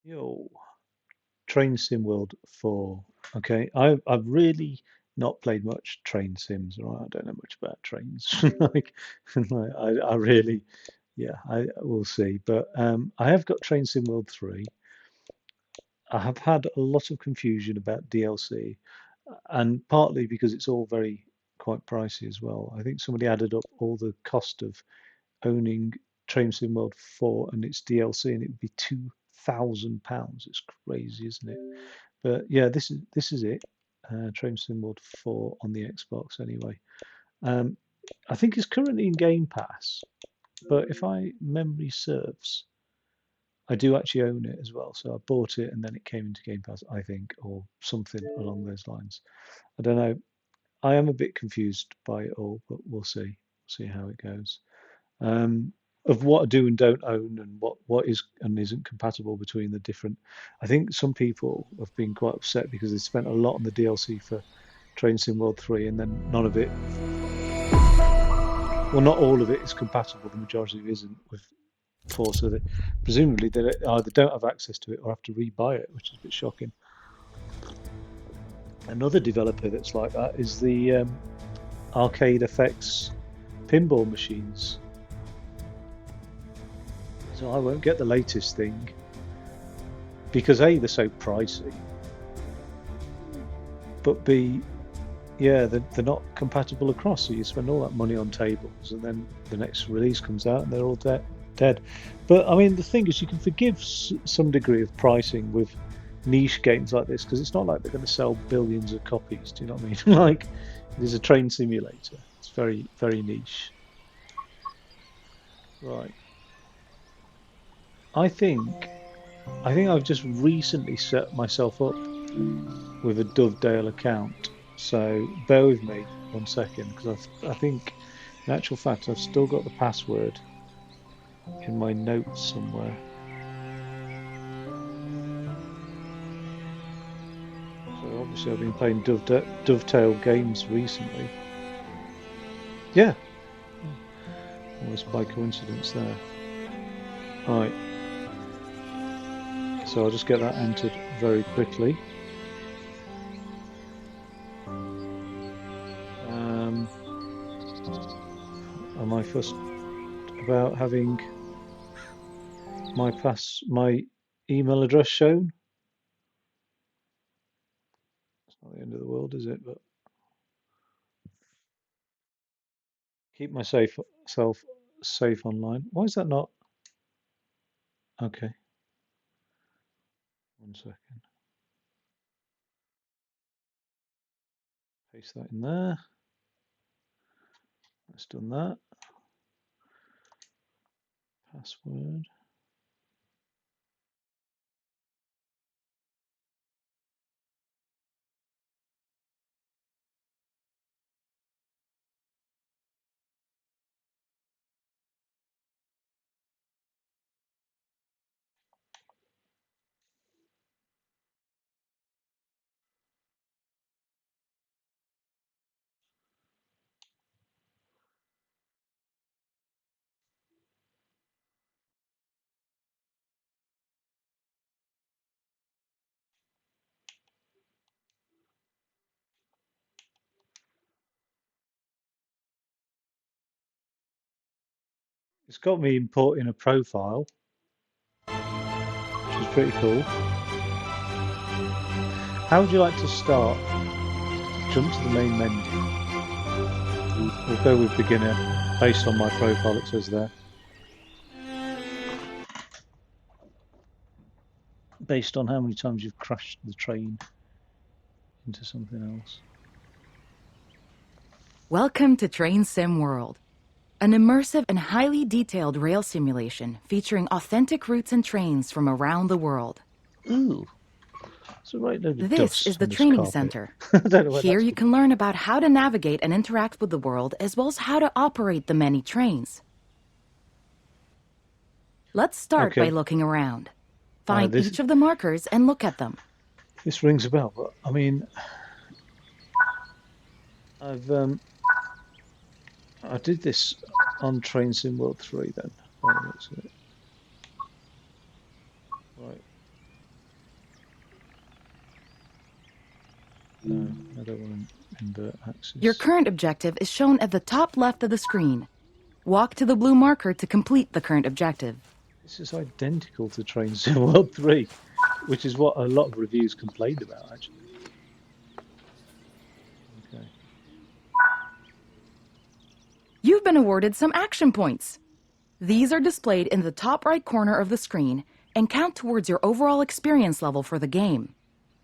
Yo, Train Sim World 4. Okay, I've really not played much train sims, right? I don't know much about trains. Like I really, yeah, I will see. But I have got Train Sim World 3. I have had a lot of confusion about DLC, and partly because it's all very quite pricey as well. I think somebody added up all the cost of owning Train Sim World 4 and its DLC, and it would be £2,000. It's crazy, isn't it? But yeah, this is it. Train Sim World 4 on the Xbox anyway. Um, I think it's currently in Game Pass, but if I memory serves, I do actually own it as well. So I bought it and then it came into Game Pass, I think, or something along those lines. I don't know. I am a bit confused by it all, but we'll see. See how it goes. Um, of what I do and don't own, and what is and isn't compatible between the different. I think some people have been quite upset because they spent a lot on the DLC for Train Sim World 3, and then none of it, well, not all of it is compatible. The majority of it isn't with 4, so that presumably they either don't have access to it or have to rebuy it, which is a bit shocking. Another developer that's like that is the Arcade Effects pinball machines. So I won't get the latest thing because A, they're so pricey, but B, yeah, they're not compatible across. So you spend all that money on tables, and then the next release comes out, and they're all dead. But I mean, the thing is, you can forgive some degree of pricing with niche games like this because it's not like they're going to sell billions of copies. Do you know what I mean? Like, it is a train simulator. It's very, very niche. Right. I think I think I've just recently set myself up with a Dovedale account. So bear with me 1 second because I think, in actual fact, I've still got the password in my notes somewhere. So obviously, I've been playing Dovetail games recently. Yeah, almost by coincidence there. Right, so I'll just get that entered very quickly. Um, am I fussed about having my email address shown? It's not the end of the world, is it? But keep my self safe online. Why is that not? Okay, 1 second. Paste that in there. That's done that. Password. It's got me importing a profile, which is pretty cool. How would you like to start? Jump to the main menu. We'll go with beginner based on my profile, it says there. Based on how many times you've crashed the train into something else. Welcome to Train Sim World, an immersive and highly detailed rail simulation featuring authentic routes and trains from around the world. Ooh, it's a right load of This dust is the on this training carpet. center. I don't know where Here that's you come can learn about how to navigate and interact with the world, as well as how to operate the many trains. Let's from. start by Okay, looking around. Find this each of the markers and look at them. this rings a bell, but I mean, I've I did this on Train Sim World 3 then, by the looks of it. Right. I don't want to invert axis. Your current objective is shown at the top left of the screen. Walk to the blue marker to complete the current objective. This is identical to Train Sim World 3, which is what a lot of reviews complained about, actually. Okay. You've been awarded some action points. These are displayed in the top right corner of the screen and count towards your overall experience level for the game.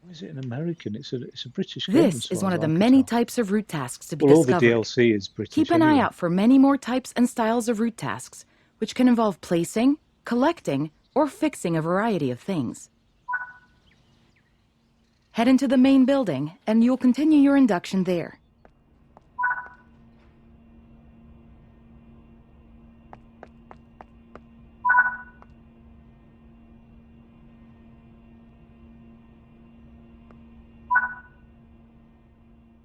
Why is it in American? It's a British game. This is one of the many types of route tasks to be discovered. All the DLC is British. Keep an eye out for many more types and styles of route tasks, which can involve placing, collecting, or fixing a variety of things. Head into the main building, and you'll continue your induction there.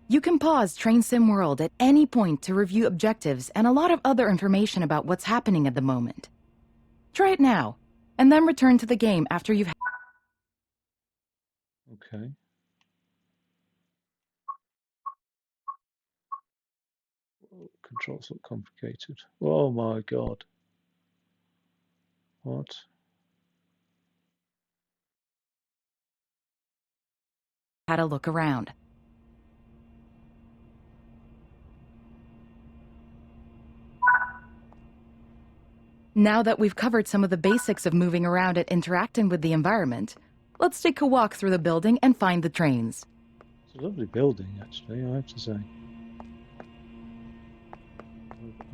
You can pause Train Sim World at any point to review objectives and a lot of other information about what's happening at the moment. Try it now, and then return to the game after you've... Okay. Oh, controls look complicated. Oh my god. What? Had a look around. Now that we've covered some of the basics of moving around and interacting with the environment, let's take a walk through the building and find the trains. It's a lovely building, actually, I have to say.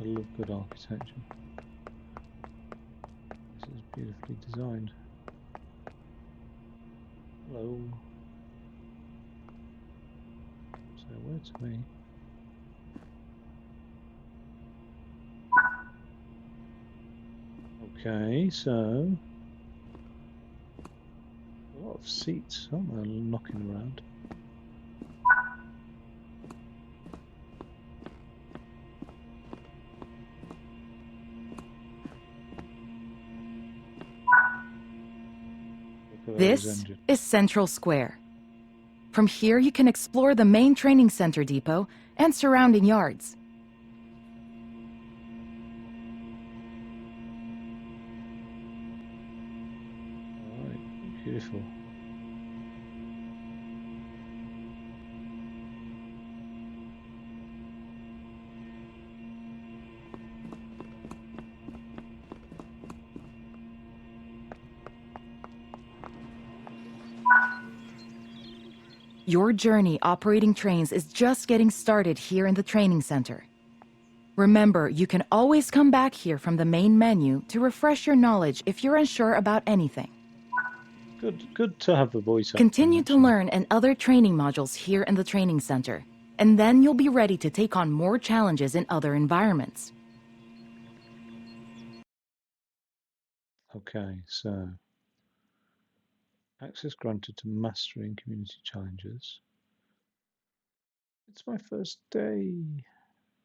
I love good architecture. This is beautifully designed. Hello. So where to me? Okay, so a lot of seats, aren't there, knocking around? This is Central Square. From here, you can explore the main training center depot and surrounding yards. Beautiful. Your journey operating trains is just getting started here in the training center. Remember, you can always come back here from the main menu to refresh your knowledge if you're unsure about anything. Good to have a voice actor. Continue to learn and other training modules here in the training center, and then you'll be ready to take on more challenges in other environments. Okay, so access granted to mastering community challenges. It's my first day.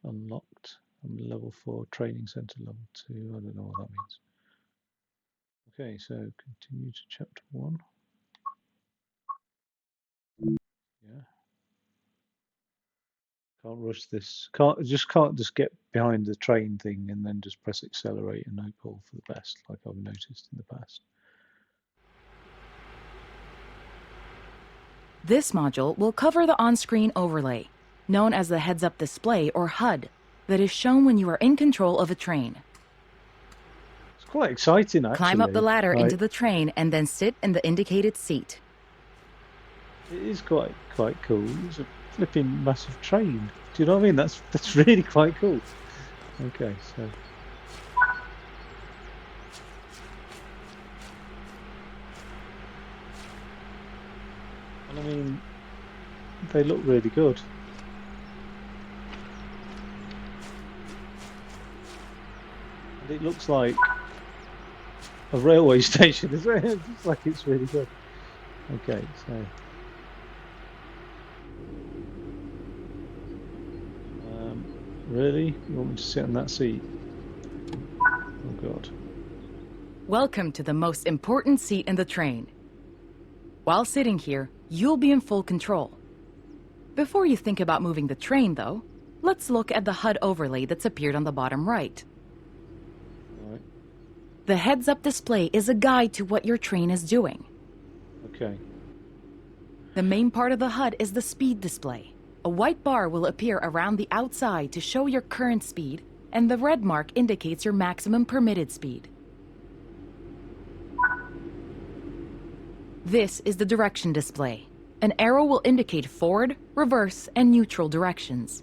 Unlocked. I'm level 4, training center level 2. I don't know what that means. Okay, so continue to chapter 1. Yeah. Can't rush this. Can't just get behind the train thing and then just press accelerate and hope all for the best, like I've noticed in the past. This module will cover the on-screen overlay, known as the heads-up display or HUD, that is shown when you are in control of a train. It's quite exciting, actually. Climb up the ladder into the train and then sit in the indicated seat. It is quite cool. It's a flipping massive train. Do you know what I mean? That's really quite cool. Okay, so. And I mean, they look really good. And it looks like a railway station, isn't it? It looks like it's really good. Okay, so. Really? You want me to sit on that seat? Oh God. Welcome to the most important seat in the train. While sitting here, you'll be in full control. Before you think about moving the train, though, let's look at the HUD overlay that's appeared on the bottom right. Right. The heads-up display is a guide to what your train is doing. Okay. The main part of the HUD is the speed display. A white bar will appear around the outside to show your current speed, and the red mark indicates your maximum permitted speed. This is the direction display. An arrow will indicate forward, reverse, and neutral directions.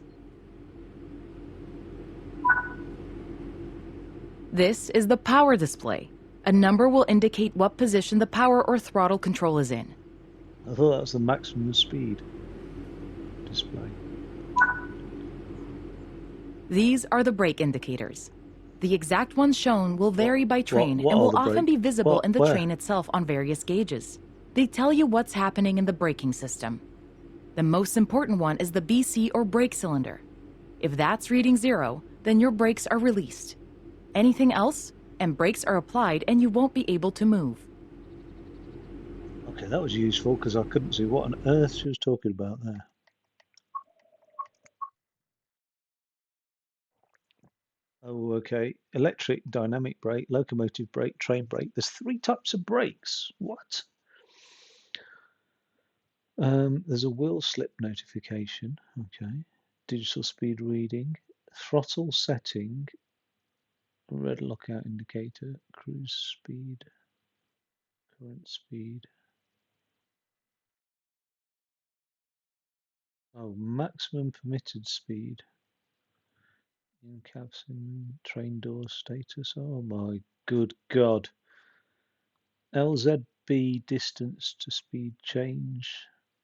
This is the power display. A number will indicate what position the power or throttle control is in. I thought that was the maximum speed display. These are the brake indicators. The exact ones shown will vary by train what and are will the often brake- be visible what- in the where? train itself on various gauges. They tell you what's happening in the braking system. The most important one is the BC or brake cylinder. If that's reading 0, then your brakes are released. Anything else, and brakes are applied and you won't be able to move. Okay, that was useful because I couldn't see what on earth she was talking about there. Oh, okay. Electric, dynamic brake, locomotive brake, train brake. There's 3 types of brakes. What? There's a wheel slip notification. Okay. Digital speed reading, throttle setting, red lockout indicator, cruise speed, current speed. Oh, maximum permitted speed. In-cab sim, train door status. Oh my good God. LZB distance to speed change,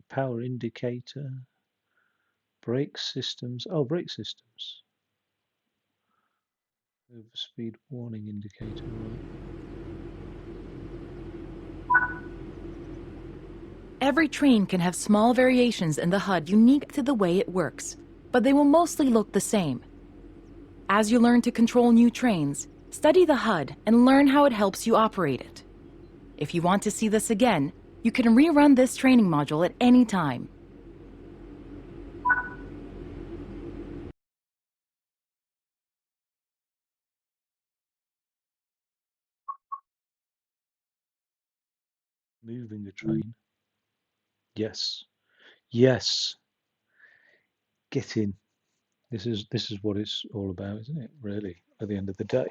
power indicator, brake systems. Oh, brake systems. Overspeed warning indicator, right. Every train can have small variations in the HUD unique to the way it works, but they will mostly look the same. As you learn to control new trains, study the HUD and learn how it helps you operate it. If you want to see this again, you can rerun this training module at any time. Moving a train. Yes. Yes. Get in. This is what it's all about, isn't it? Really, at the end of the day.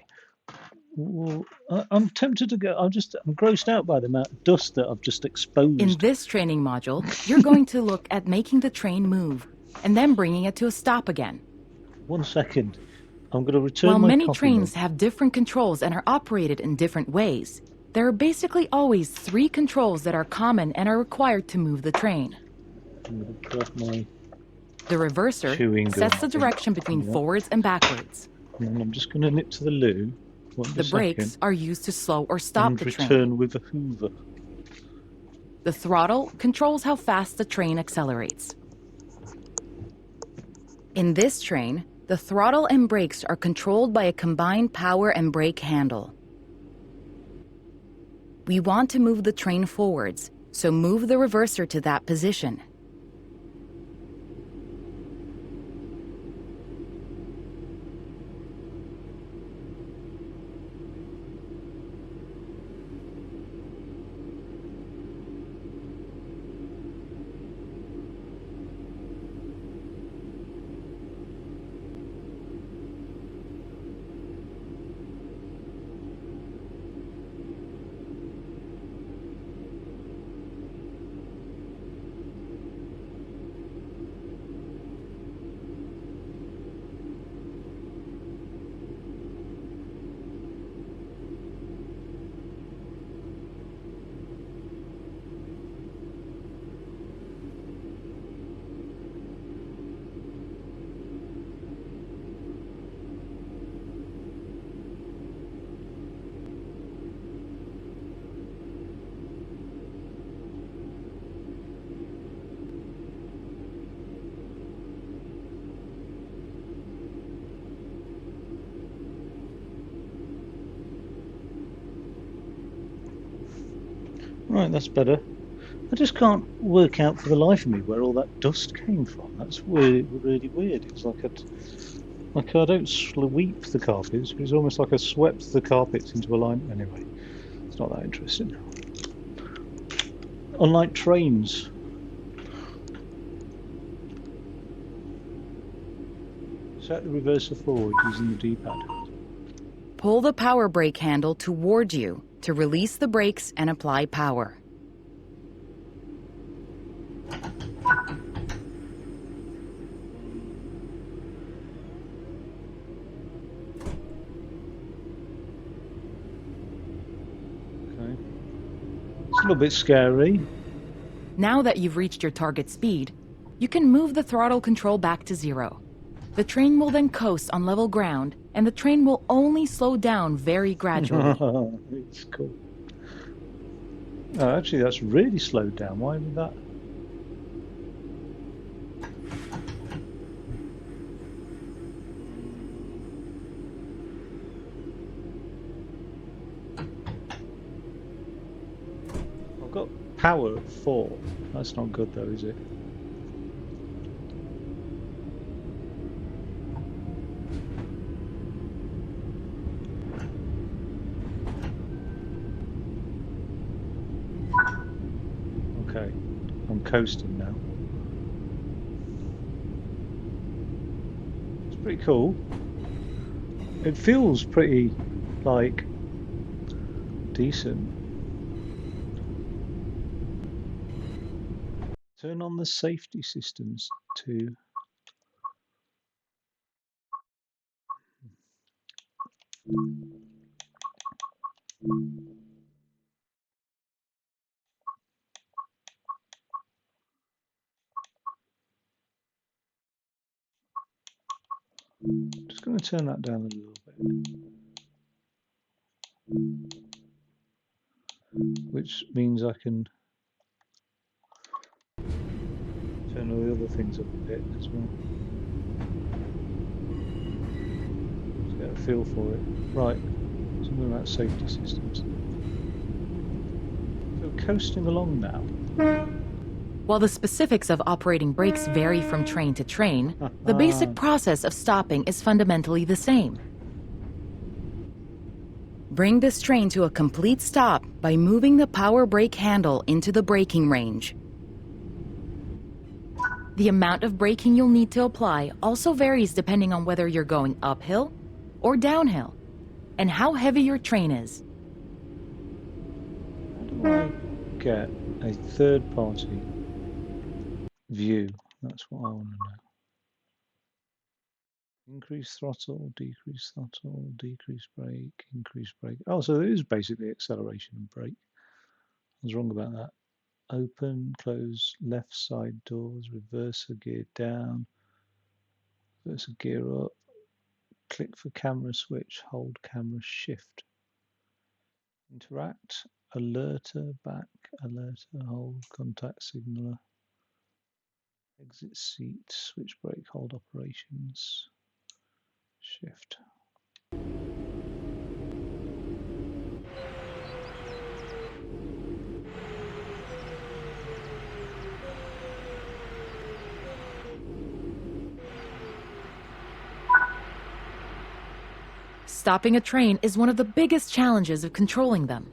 Well, I'm tempted to go. I'm grossed out by the amount of dust that I've just exposed. In this training module, you're going to look at making the train move and then bringing it to a stop again. 1 second. I'm going to return While my many coffee trains mug. have different controls and are operated in different ways, there are basically always 3 controls that are common and are required to move the train. I'm going to grab my The reverser chewing gum. sets the direction between Yeah. forwards and backwards. And I'm just going to nip to the loo. The brakes are used to slow or stop and the return train. with a hoover. The throttle controls how fast the train accelerates. In this train, the throttle and brakes are controlled by a combined power and brake handle. We want to move the train forwards, so move the reverser to that position. Right, that's better. I just can't work out for the life of me where all that dust came from. That's really, really weird. It's like I don't sweep the carpets. It's almost like I swept the carpets into a line. Anyway, it's not that interesting. Unlike trains. Set the reverser forward using the D-pad. Pull the power brake handle toward you to release the brakes and apply power. Okay. It's a little bit scary. Now that you've reached your target speed, you can move the throttle control back to 0. The train will then coast on level ground, and the train will only slow down very gradually. It's cool. Oh, actually, that's really slowed down. Why would that? I've got power at 4. That's not good though, is it? Okay, I'm coasting now. It's pretty cool. It feels pretty, like, decent. Turn on the safety systems to... Just going to turn that down a little bit. Which means I can turn all the other things up a bit as well. Just get a feel for it. Right, something about safety systems. So coasting along now. While the specifics of operating brakes vary from train to train, the basic process of stopping is fundamentally the same. Bring this train to a complete stop by moving the power brake handle into the braking range. The amount of braking you'll need to apply also varies depending on whether you're going uphill or downhill, and how heavy your train is. How do I get a third-party view? That's what I want to know. Increase throttle, decrease brake, increase brake. Oh, so it is basically acceleration and brake. I was wrong about that. Open, close, left side doors, reverser gear down, reverser gear up, click for camera switch, hold camera shift. Interact, alerter, back, alerter, hold, contact signaler, exit seat, switch brake, hold operations, shift. Stopping a train is one of the biggest challenges of controlling them,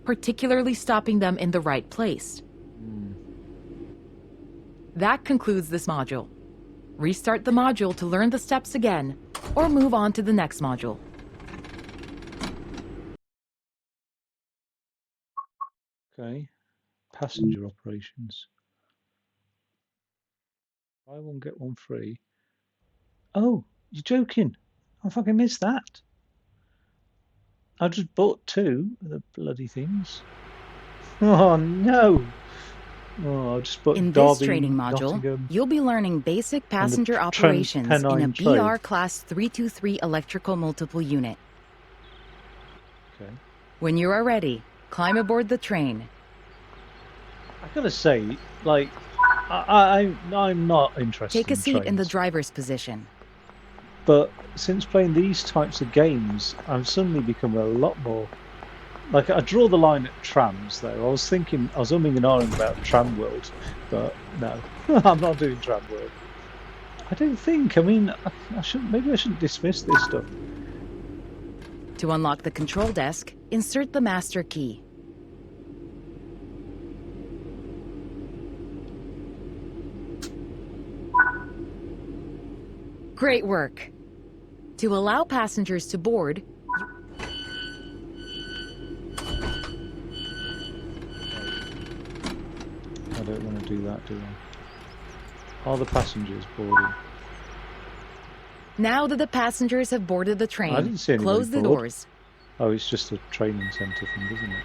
particularly stopping them in the right place. That concludes this module. Restart the module to learn the steps again, or move on to the next module. Okay, passenger operations. Buy one, get one free. Oh, you're joking. I fucking missed that. I just bought 2 of the bloody things. Oh no! Oh, I just bought In Derby, this training module, Nottingham, you'll be learning basic passenger operations in a Transpennine Trade. BR Class 323 electrical multiple unit. Okay. When you are ready, climb aboard the train. I gotta say, like, I'm not interested Take a in seat in the trains. driver's position. But since playing these types of games, I've suddenly become a lot more Like, I draw the line at trams, though. I was thinking, I was umming and ahhing about Tram World, but no, I'm not doing Tram World. I don't think. I mean, I shouldn't. Maybe I shouldn't dismiss this stuff. To unlock the control desk, insert the master key. Great work. To allow passengers to board, I don't want to do that, do I? Are the passengers boarding? now that the passengers have boarded the train, I didn't see anybody close the board. doors. Oh, it's just a training centre thing, isn't it?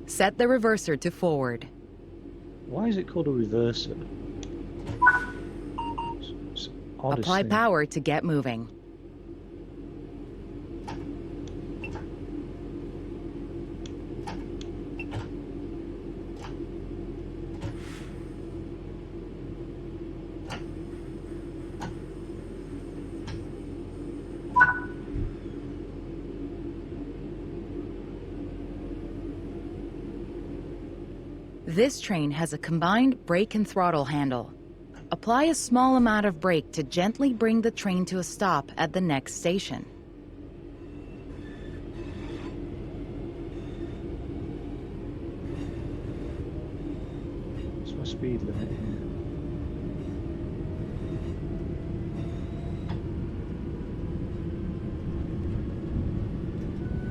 Set the reverser to forward. Why is it called a reverser? It's oddest Apply thing. power to get moving. This train has a combined brake and throttle handle. Apply a small amount of brake to gently bring the train to a stop at the next station. What's my speed limit here?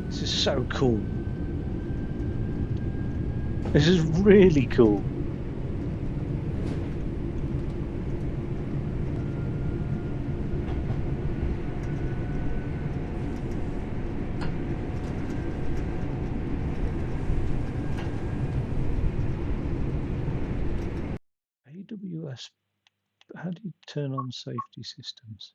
This is so cool. This is really cool. AWS, how do you turn on safety systems?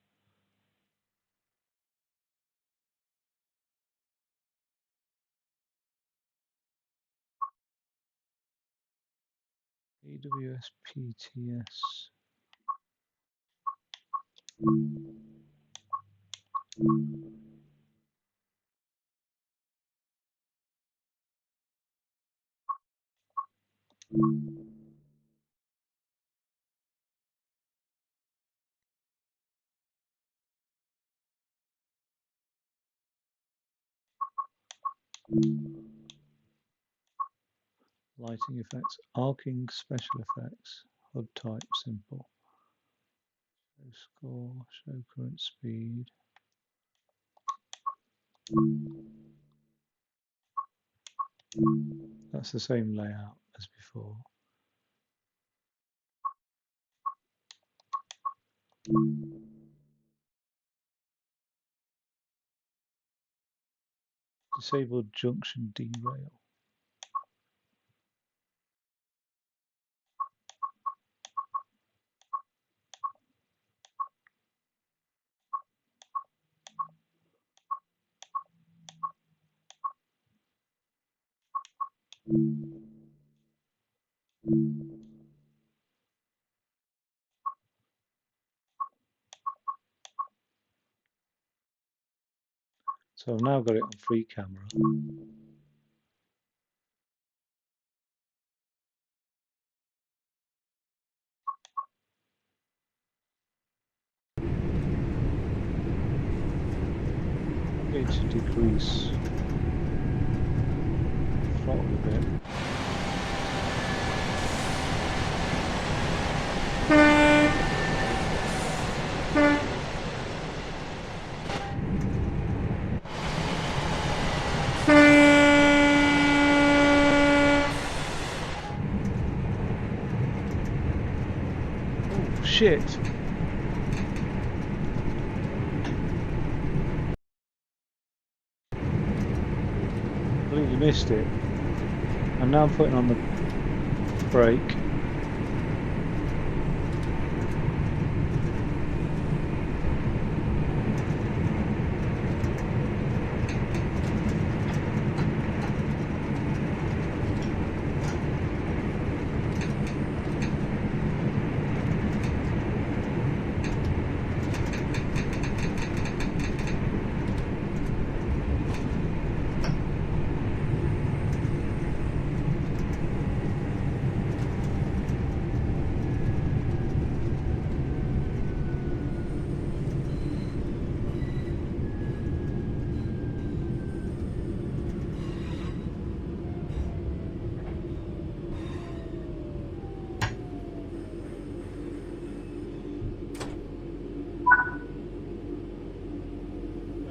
AWS PTS. Lighting effects, arcing, special effects, HUD type, simple. Show score, show current speed. That's the same layout as before. Disabled junction derail. So I've now got it on free camera. I'm going to decrease throttle a bit. Oh shit! Completely missed it. And now I'm putting on the brake.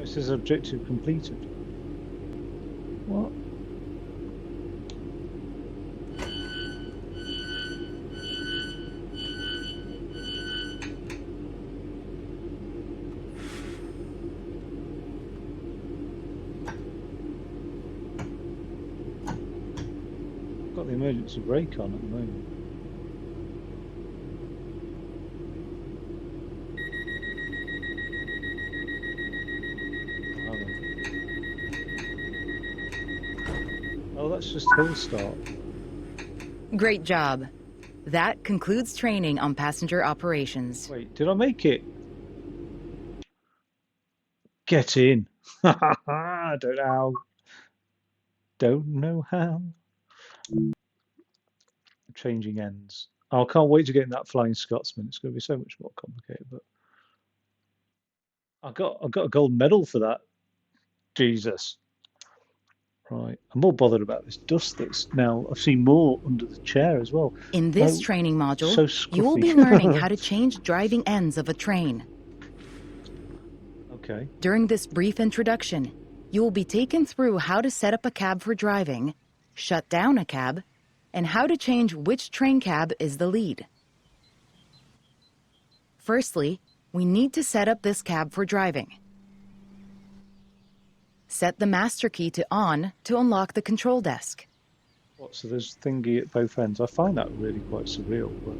It says objective completed. What? I've got the emergency brake on at the moment. Oh, that's just hill start. Great job. That concludes training on passenger operations. Wait, did I make it? Get in. I don't know how. Don't know how. Changing ends. I can't wait to get in that Flying Scotsman. It's going to be so much more complicated. But I got a gold medal for that. Jesus. Right. I'm more bothered about this dust that's now. I've seen more under the chair as well. In this training module, so you will scruffy. be learning how to change driving ends of a train. Okay. During this brief introduction, you will be taken through how to set up a cab for driving, shut down a cab, and how to change which train cab is the lead. Firstly, we need to set up this cab for driving. Set the master key to on to unlock the control desk. What, so there's thingy at both ends. I find that really quite surreal. But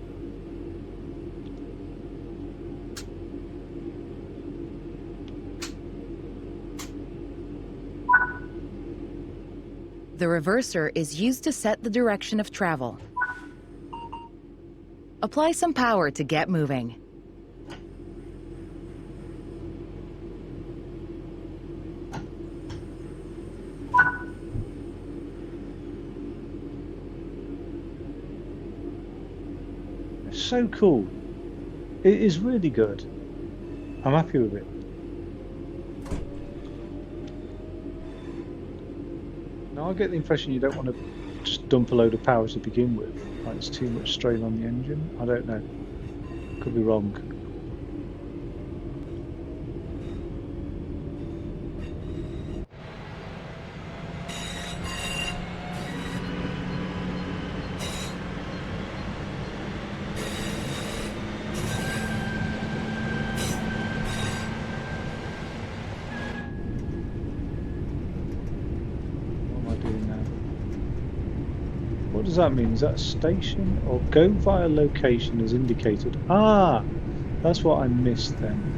the reverser is used to set the direction of travel. Apply some power to get moving. it's so cool. It is really good. I'm happy with it. Now I get the impression you don't want to just dump a load of power to begin with. Like it's too much strain on the engine. I don't know. Could be wrong. What does that mean? Is that a station? Or go via location as indicated? Ah! That's what I missed then.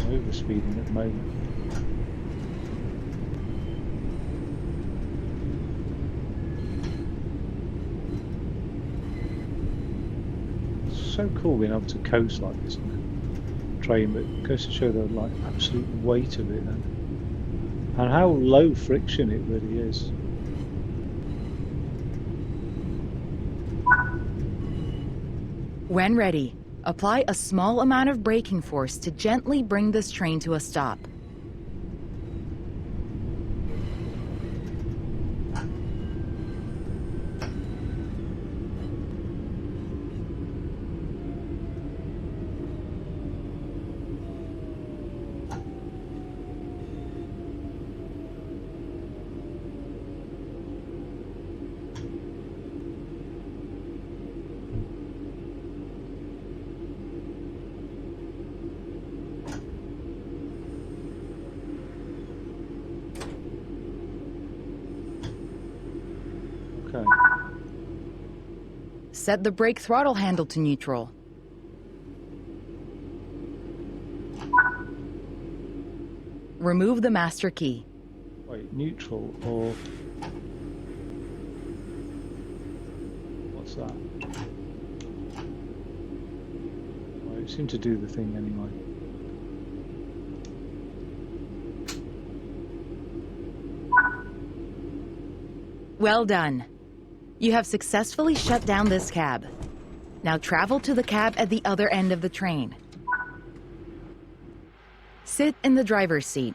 I'm overspeeding at the moment. It's so cool being able to coast like this on a train, but it goes to show the like absolute weight of it and how low friction it really is. When ready, apply a small amount of braking force to gently bring this train to a stop. Okay. Set the brake throttle handle to neutral. Remove the master key. Wait, neutral or... What's that? Well, it seemed to do the thing anyway. Well done. You have successfully shut down this cab. Now travel to the cab at the other end of the train. Sit in the driver's seat.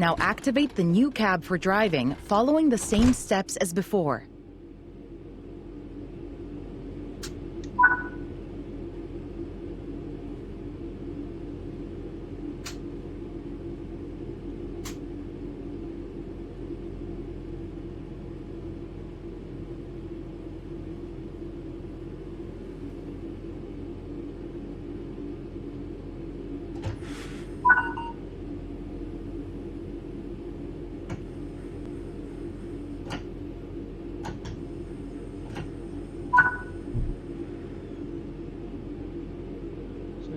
Now activate the new cab for driving, following the same steps as before.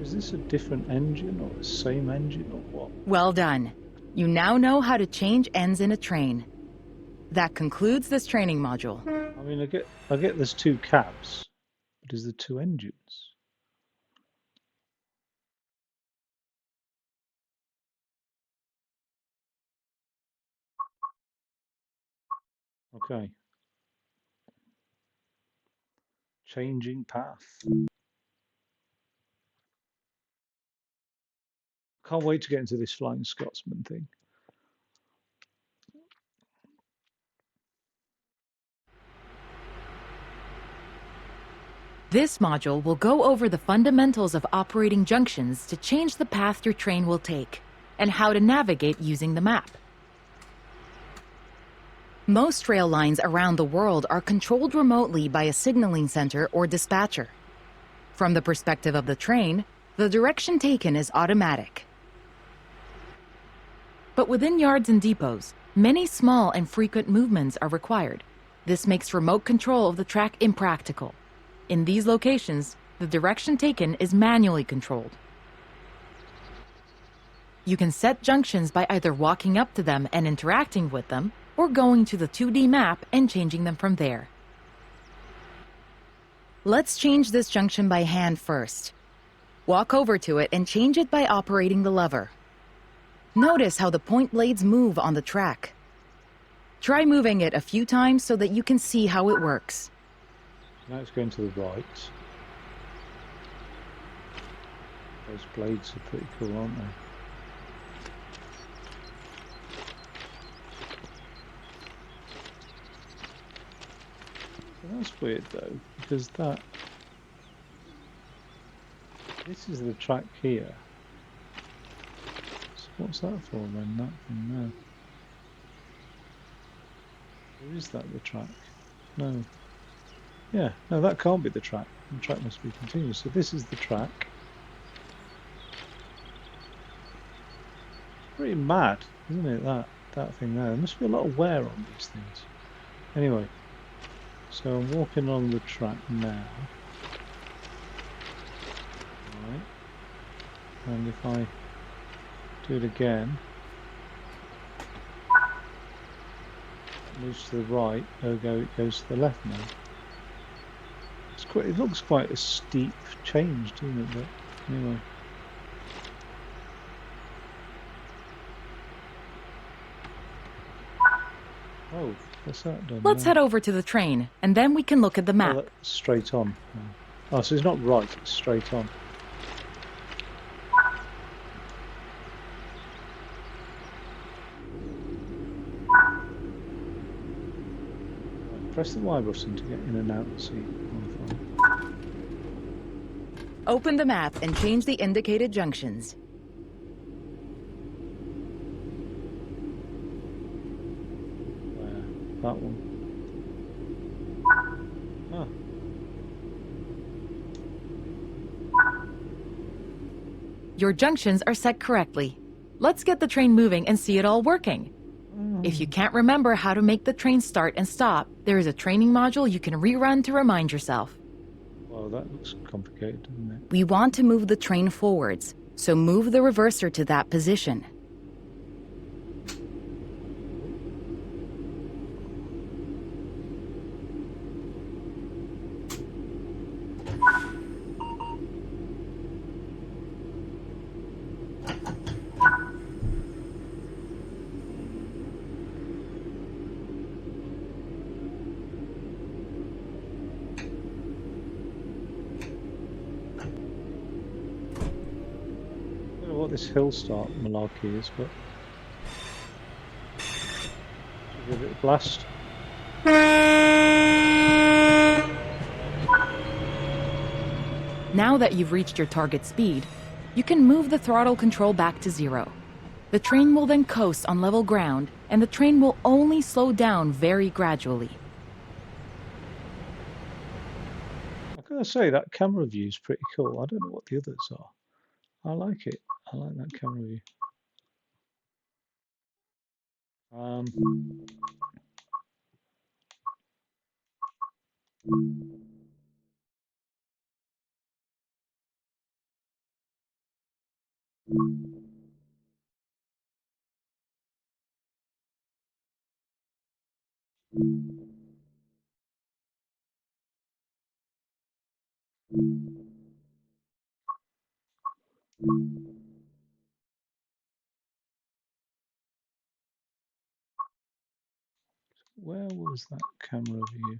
Is this a different engine or the same engine or what? Well done. You now know how to change ends in a train. That concludes this training module. I mean, I get there's 2 cabs, but is there 2 engines? Okay. Changing path. Can't wait to get into this Flying Scotsman thing. This module will go over the fundamentals of operating junctions to change the path your train will take, and how to navigate using the map. Most rail lines around the world are controlled remotely by a signaling center or dispatcher. From the perspective of the train, the direction taken is automatic. But within yards and depots, many small and frequent movements are required. This makes remote control of the track impractical. In these locations, the direction taken is manually controlled. You can set junctions by either walking up to them and interacting with them, or going to the 2D map and changing them from there. Let's change this junction by hand first. Walk over to it and change it by operating the lever. Notice how the point blades move on the track. Try moving it a few times so that you can see how it works. Now it's going to the right. Those blades are pretty cool, aren't they? So that's weird though, because this is the track here. So what's that for then, that thing there? Or is that the track? No. Yeah, no, that can't be the track. The track must be continuous. So this is the track. Pretty mad, isn't it, that thing there? There must be a lot of wear on these things. Anyway, so I'm walking along the track now. Right. And if I do it again, it moves to the right, ergo it goes to the left now. It looks quite a steep change, doesn't it? But anyway. Oh, what's that done? Let's head over to the train, and then we can look at the map. Oh, that's straight on. Oh, so it's not right, it's straight on. Press the Y button to get in and out and see. Open the map and change the indicated junctions. Where? That one. Ah. Your junctions are set correctly. Let's get the train moving and see it all working. If you can't remember how to make the train start and stop, there is a training module you can rerun to remind yourself. Well, that looks complicated, doesn't it? We want to move the train forwards, so move the reverser to that position. This hill start malarkey is, but Give it a blast. Now that you've reached your target speed, you can move the throttle control back to 0. The train will then coast on level ground, and the train will only slow down very gradually. I gotta say, that camera view is pretty cool. I don't know what the others are. I like it. I like that camera view. Where was that camera view?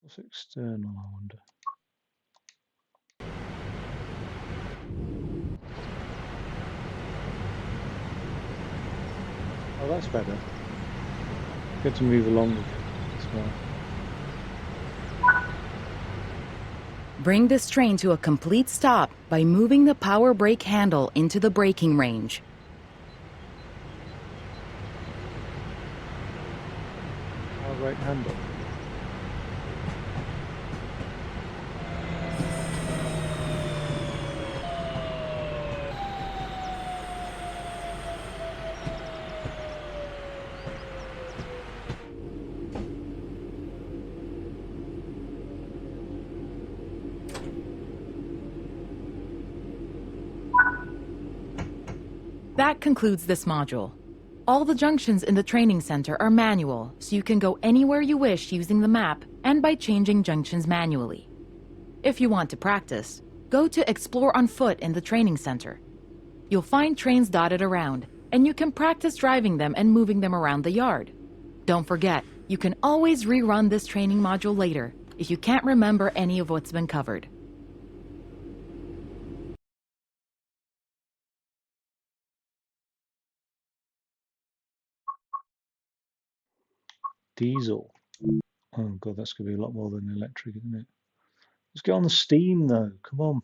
What's external, I wonder? Oh, that's better. Good to move along with it as well. Bring this train to a complete stop by moving the power brake handle into the braking range. Power brake handle. That concludes this module. All the junctions in the training center are manual, so you can go anywhere you wish using the map and by changing junctions manually. If you want to practice, go to Explore on Foot in the training center. You'll find trains dotted around, and you can practice driving them and moving them around the yard. Don't forget, you can always rerun this training module later if you can't remember any of what's been covered. Diesel. Oh god, that's going to be a lot more than electric, isn't it? Let's get on the steam though. Come on.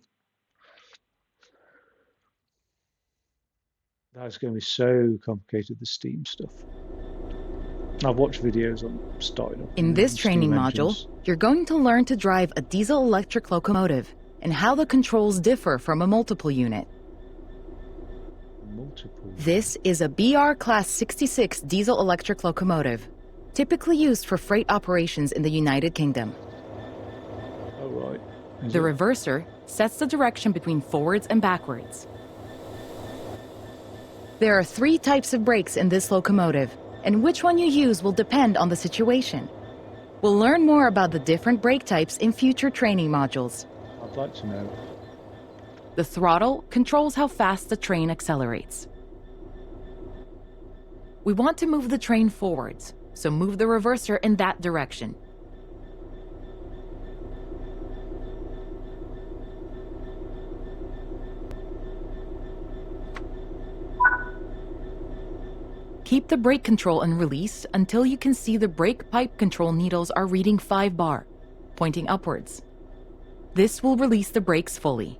That's going to be so complicated, the steam stuff. I've watched videos on starting up. In this training steam module, engines. you're going to learn to drive a diesel-electric locomotive and how the controls differ from a multiple unit. Multiple. This is a BR Class 66 diesel-electric locomotive, typically used for freight operations in the United Kingdom. Oh, right. Is The it? reverser sets the direction between forwards and backwards. There are 3 types of brakes in this locomotive, and which one you use will depend on the situation. We'll learn more about the different brake types in future training modules. I'd like to know. The throttle controls how fast the train accelerates. We want to move the train forwards, so move the reverser in that direction. Keep the brake control and release until you can see the brake pipe control needles are reading 5 bar, pointing upwards. This will release the brakes fully.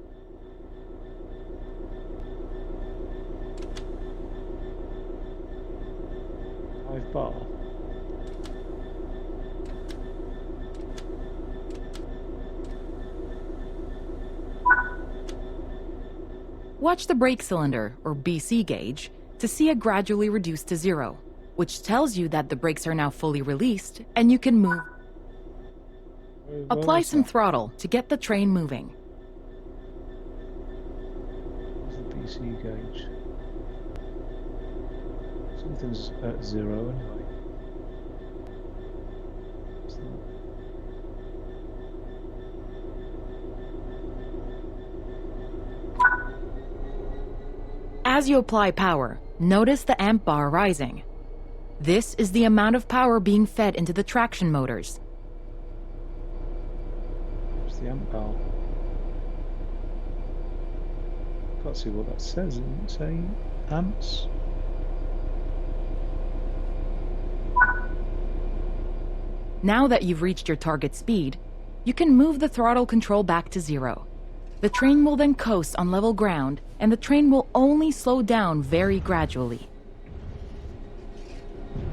Bar. Watch the brake cylinder, or BC gauge, to see it gradually reduce to 0. which tells you that the brakes are now fully released and you can move. Where Apply was some that? throttle to get the train moving. Where's the BC gauge? Something's at 0 anyway. What's that? As you apply power, notice the amp bar rising. This is the amount of power being fed into the traction motors. Where's the amp bar? Can't see what that says. Doesn't it say amps? Now that you've reached your target speed, you can move the throttle control back to 0. The train will then coast on level ground, and the train will only slow down very gradually.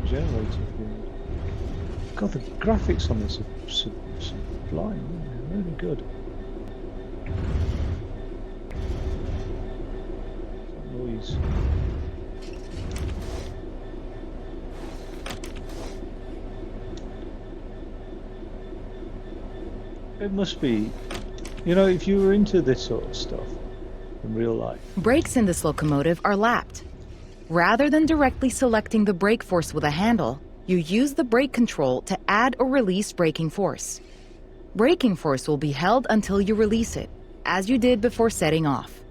Generator field. God, the graphics on this are sublime. They're really good. That noise. It must be, you know, if you were into this sort of stuff in real life. Brakes in this locomotive are lapped. Rather than directly selecting the brake force with a handle, you use the brake control to add or release braking force. Braking force will be held until you release it, as you did before setting off.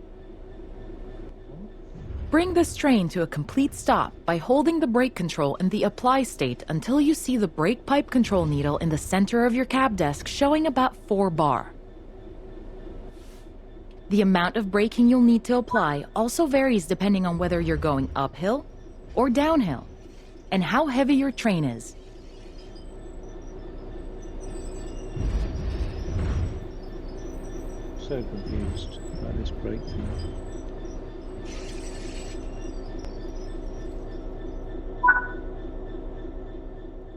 Bring this train to a complete stop by holding the brake control in the apply state until you see the brake pipe control needle in the center of your cab desk showing about 4 bar. The amount of braking you'll need to apply also varies depending on whether you're going uphill or downhill, and how heavy your train is. So confused about this brake thing.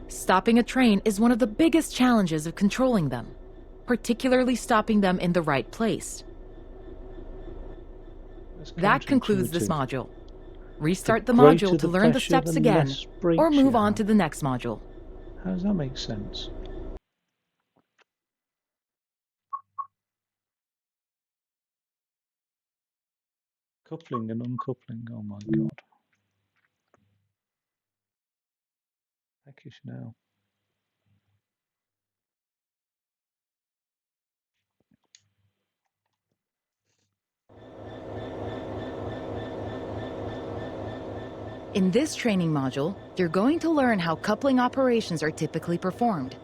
Stopping a train is one of the biggest challenges of controlling them, particularly stopping them in the right place. That's That concludes this counterintuitive. module. Restart the greater module to the learn the pressure, steps the again, less brakes or move you on have. to the next module. How does that make sense? Coupling and uncoupling, oh my god. Heckish now. In this training module, you're going to learn how coupling operations are typically performed.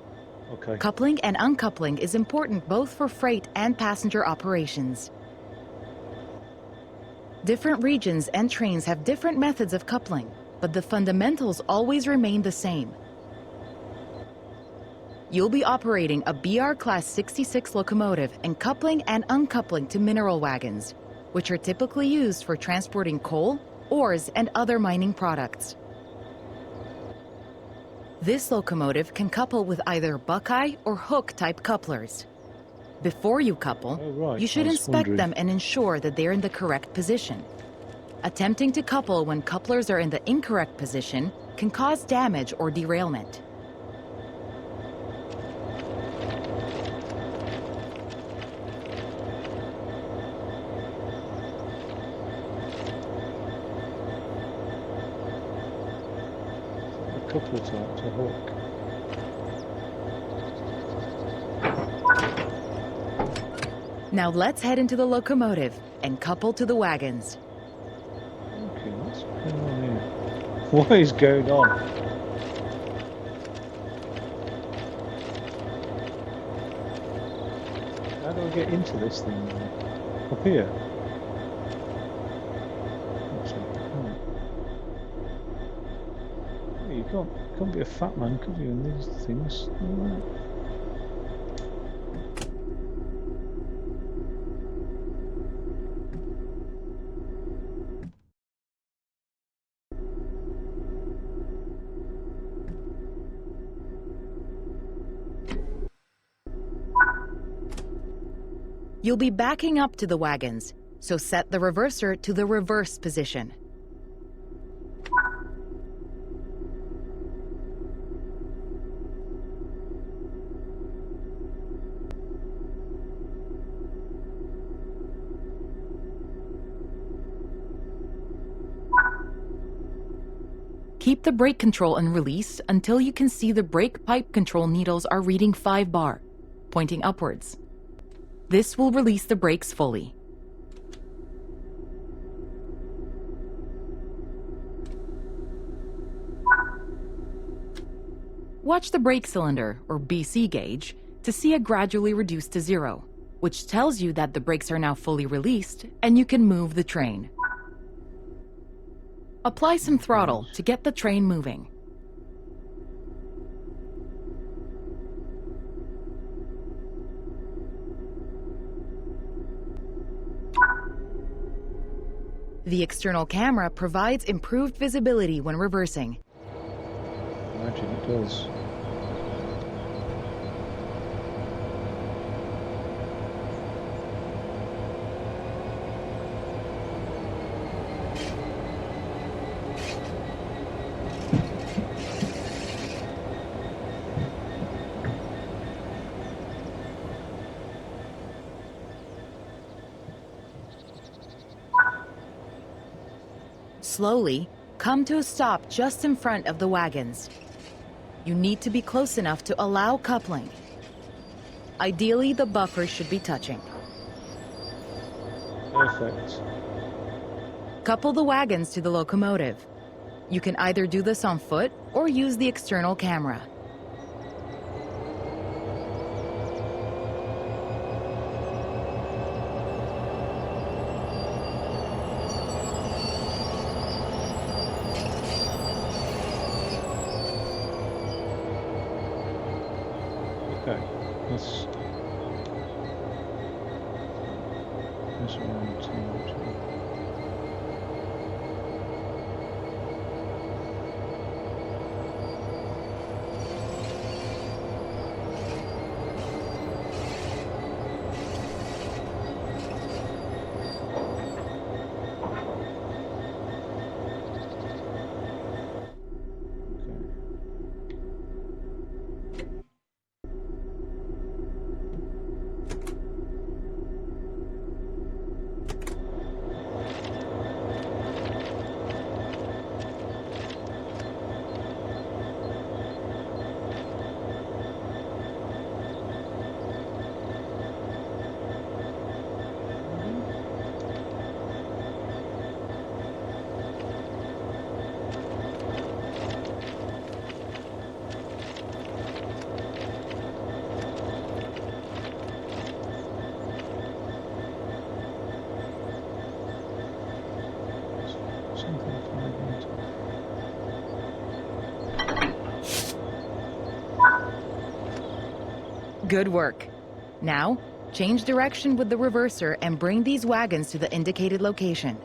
Okay. Coupling and uncoupling is important both for freight and passenger operations. Different regions and trains have different methods of coupling, but the fundamentals always remain the same. You'll be operating a BR Class 66 locomotive and coupling and uncoupling to mineral wagons, which are typically used for transporting coal, ores, and other mining products. This locomotive can couple with either Buckeye or Hook type couplers. Before you couple, Oh, right. you should I was inspect wondering. them and ensure that they're in the correct position. Attempting to couple when couplers are in the incorrect position can cause damage or derailment. A couple of times, a hook. Now let's head into the locomotive and couple to the wagons. Okay, what's going on here? What is going on? How do I get into this thing now? Up here? What's up? Oh. You can't be a fat man, could you, in these things? All right. You'll be backing up to the wagons, so set the reverser to the reverse position. Keep the brake control unreleased until you can see the brake pipe control needles are reading 5 bar, pointing upwards. This will release the brakes fully. Watch the brake cylinder, or BC gauge, to see it gradually reduce to 0, which tells you that the brakes are now fully released and you can move the train. Apply some throttle to get the train moving. The external camera provides improved visibility when reversing. Imagine it does. Slowly, come to a stop just in front of the wagons. You need to be close enough to allow coupling. Ideally, the buffers should be touching. Perfect. Couple the wagons to the locomotive. You can either do this on foot or use the external camera. Okay, let's around to Good work. Now, change direction with the reverser and bring these wagons to the indicated location.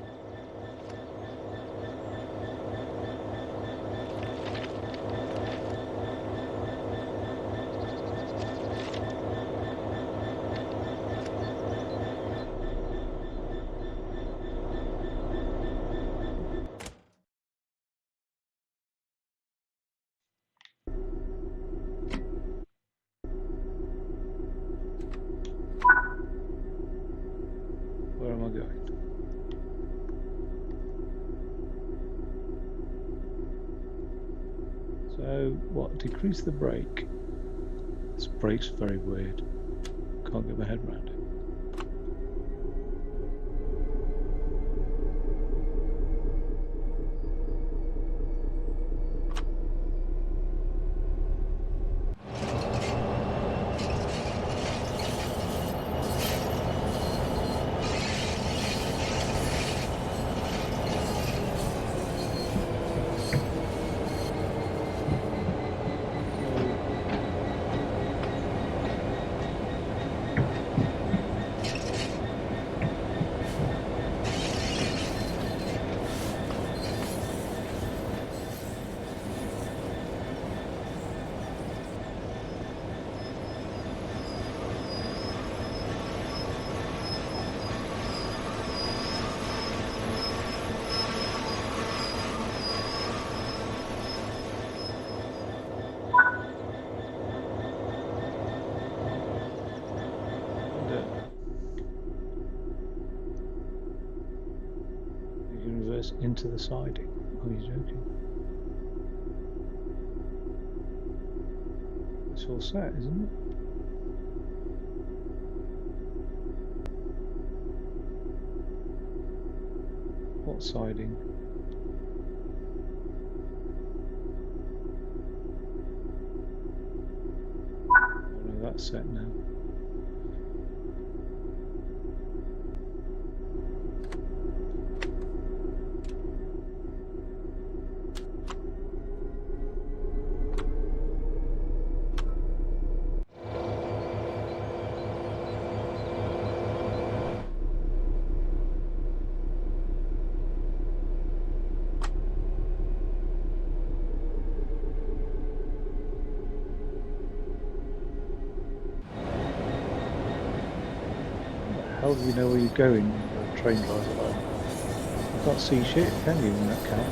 where am I going? So what? Decrease the brake. This brake's very weird. Can't get my head around it. You can reverse into the siding. Are you joking? It's all set, isn't it? What siding? Oh no, that's set now. How do you know where you're going when you're a train driver like that? You can't see shit, can you, in that cab?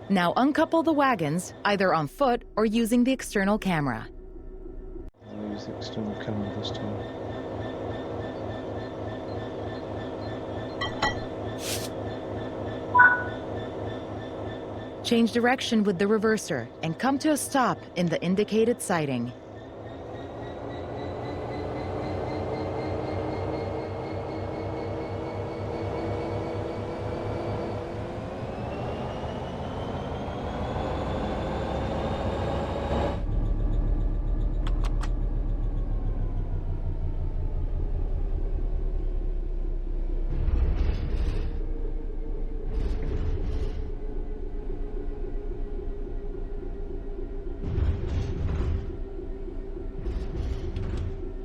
Now uncouple the wagons, either on foot or using the external camera. I'll use the external camera this time. Change direction with the reverser and come to a stop in the indicated siding.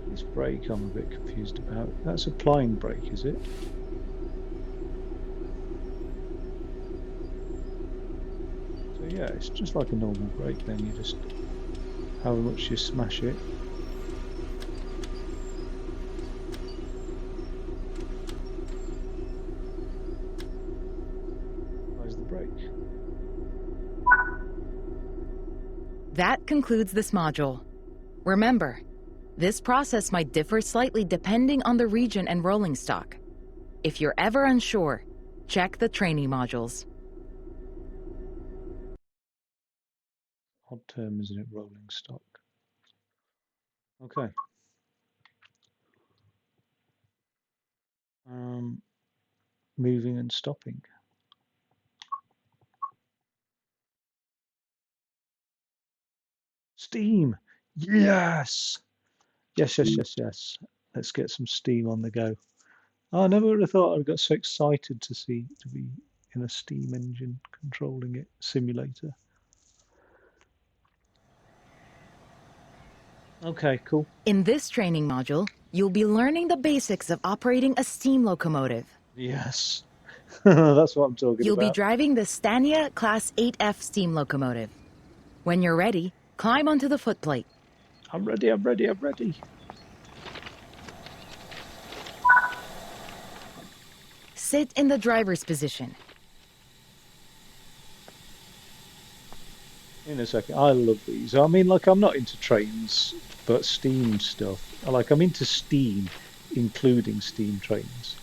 This brake I'm a bit confused about. That's applying brake, is it? So yeah, it's just like a normal brake then, you just, however much you smash it. Applies the brake. That concludes this module. Remember, this process might differ slightly depending on the region and rolling stock. If you're ever unsure, check the training modules. Odd term, isn't it? Rolling stock. Okay. Moving and stopping. Steam! Yes! Yes, yes, yes, yes. Let's get some steam on the go. Oh, I never would have thought I got so excited to be in a steam engine controlling it simulator. Okay, cool. In this training module, you'll be learning the basics of operating a steam locomotive. Yes. That's what I'm talking You'll be about. driving the Stania Class 8F steam locomotive. When you're ready, climb onto the footplate. I'm ready, I'm ready, I'm ready. Sit in the driver's position. In a second. I love these. I mean, like, I'm not into trains, but steam stuff. Like, I'm into steam, including steam trains.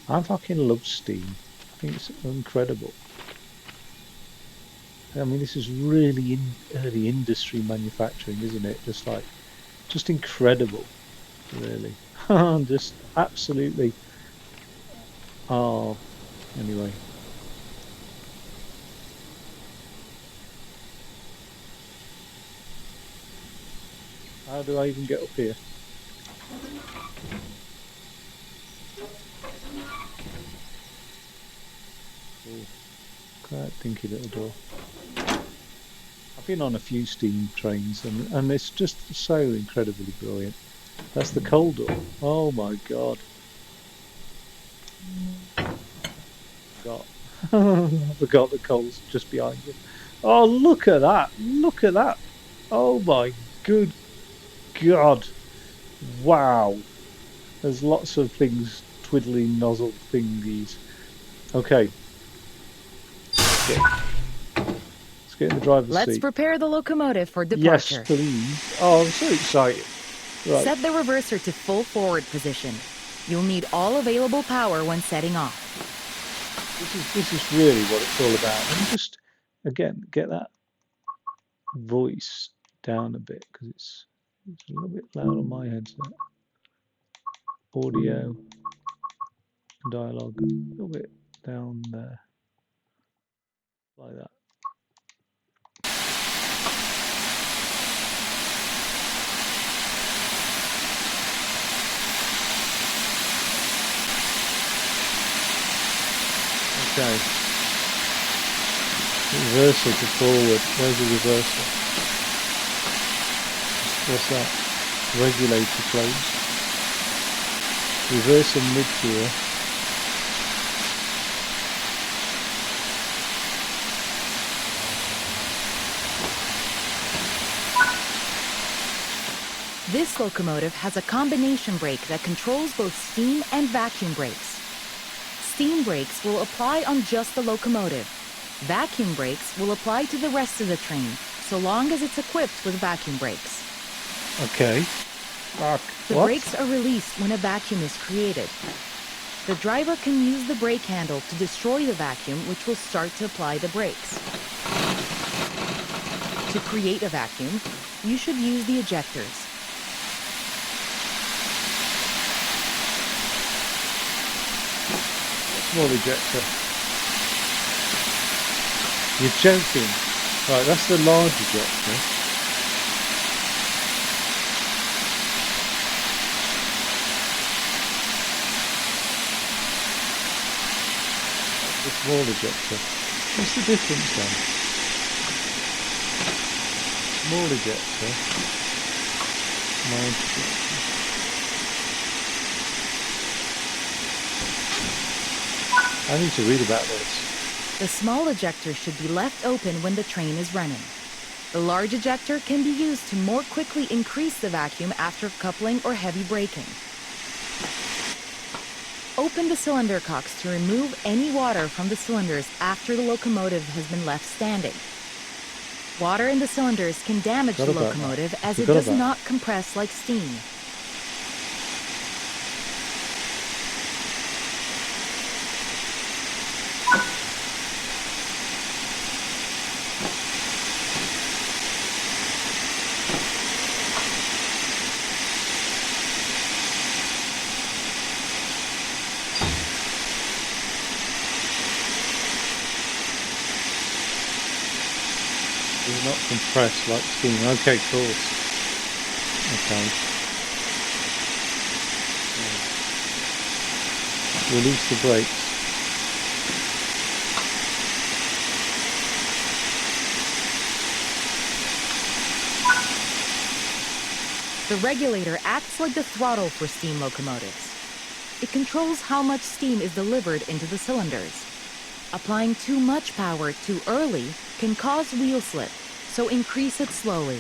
I fucking love steam. I think it's incredible. I mean, this is really early industry manufacturing, isn't it? Just incredible, really. Just absolutely. Oh, anyway. How do I even get up here? Oh, quite dinky little door. I've been on a few steam trains, and it's just so incredibly brilliant. That's the coal door. Oh my god. Forgot. I forgot the coal's just behind you. Oh, look at that. Look at that. Oh my good god. Wow. There's lots of things, twiddly nozzle thingies. Okay. Let's get in the driver's Let's seat. prepare the locomotive for Yes, departure. please. Oh, I'm so excited. Right. Set the reverser to full forward position. You'll need all available power when setting off. This is really what it's all about. And just again get that voice down a bit because it's a little bit loud on my headset. Audio, dialogue, a little bit down there, like that. Okay. Reversal to forward. Where's the reversal? What's that? Regulator closed. Reversal mid-gear. This locomotive has a combination brake that controls both steam and vacuum brakes. Steam brakes will apply on just the locomotive. Vacuum brakes will apply to the rest of the train, so long as it's equipped with vacuum brakes. Okay. The brakes are released when a vacuum is created. The driver can use the brake handle to destroy the vacuum, which will start to apply the brakes. To create a vacuum, you should use the ejectors. Small ejector. You're joking. Right, that's the large ejector. That's the small ejector. What's the difference then? Small ejector. Large ejector. I need to read about this. The small ejector should be left open when the train is running. The large ejector can be used to more quickly increase the vacuum after coupling or heavy braking. Open the cylinder cocks to remove any water from the cylinders after the locomotive has been left standing. Water in the cylinders can damage the locomotive as it does not compress like steam. Does not compress like steam. Okay, cool. Okay. Release the brakes. The regulator acts like the throttle for steam locomotives. It controls how much steam is delivered into the cylinders. Applying too much power too early can cause wheel slip, so increase it slowly.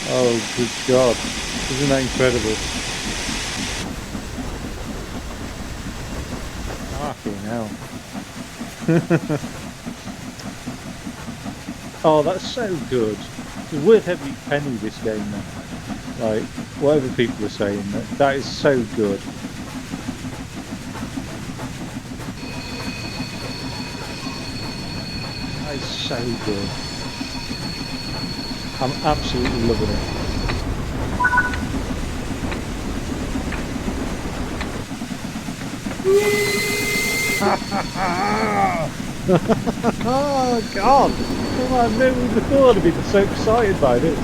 Oh, good God. Isn't that incredible? Fucking hell. Oh, that's so good. It's worth every penny, this game, man. Like, whatever people are saying, that is so good. That is so good. I'm absolutely loving it. Oh, God! Oh, I never would have thought I'd been so excited by this.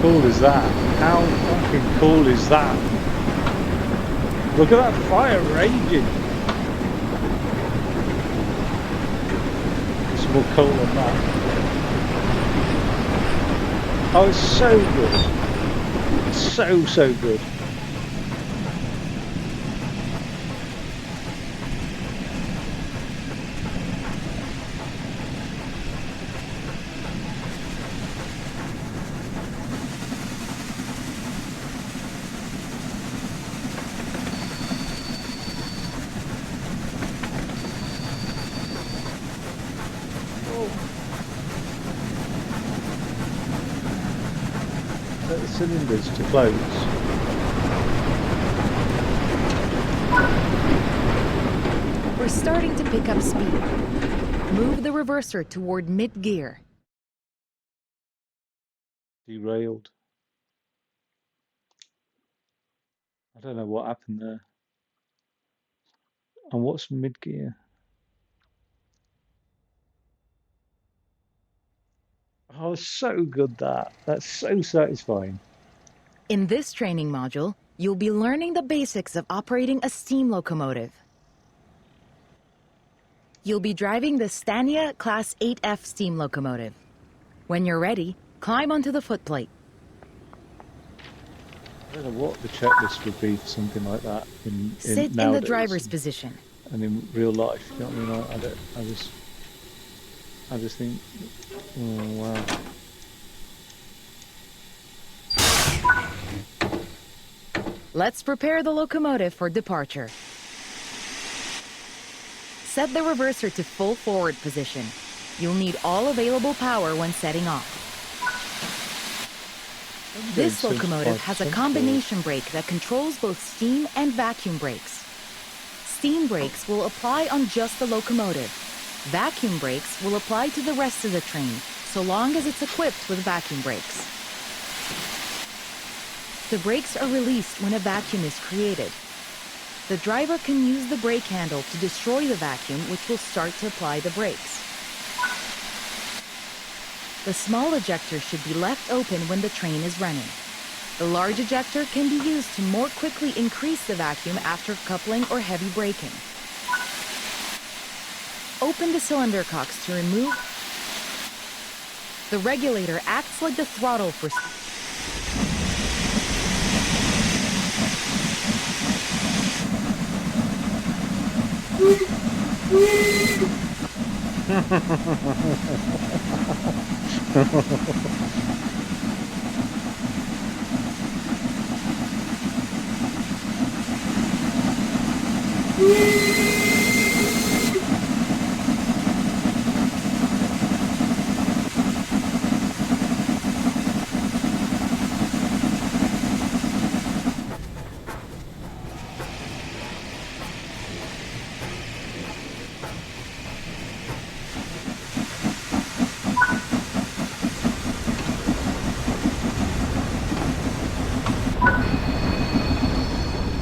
cool is that? How fucking cool is that? Look at that fire raging. It's more cool than that. Oh, it's so good. So good. Set the cylinders to close. We're starting to pick up speed. Move the reverser toward mid-gear. Derailed. I don't know what happened there. And what's mid-gear? Oh, so good that. That's so satisfying. In this training module, you'll be learning the basics of operating a steam locomotive. You'll be driving the Stania Class 8F steam locomotive. When you're ready, climb onto the footplate. I don't know what the checklist would be for something like that in Sit in the nowadays driver's position. and in real life. You know what I mean? I just think, oh wow. Let's prepare the locomotive for departure. Set the reverser to full forward position. You'll need all available power when setting off. This locomotive has a combination brake that controls both steam and vacuum brakes. Steam brakes will apply on just the locomotive. Vacuum brakes will apply to the rest of the train, so long as it's equipped with vacuum brakes. The brakes are released when a vacuum is created. The driver can use the brake handle to destroy the vacuum, which will start to apply the brakes. The small ejector should be left open when the train is running. The large ejector can be used to more quickly increase the vacuum after coupling or heavy braking. Open the cylinder cocks to remove. The regulator acts like the throttle for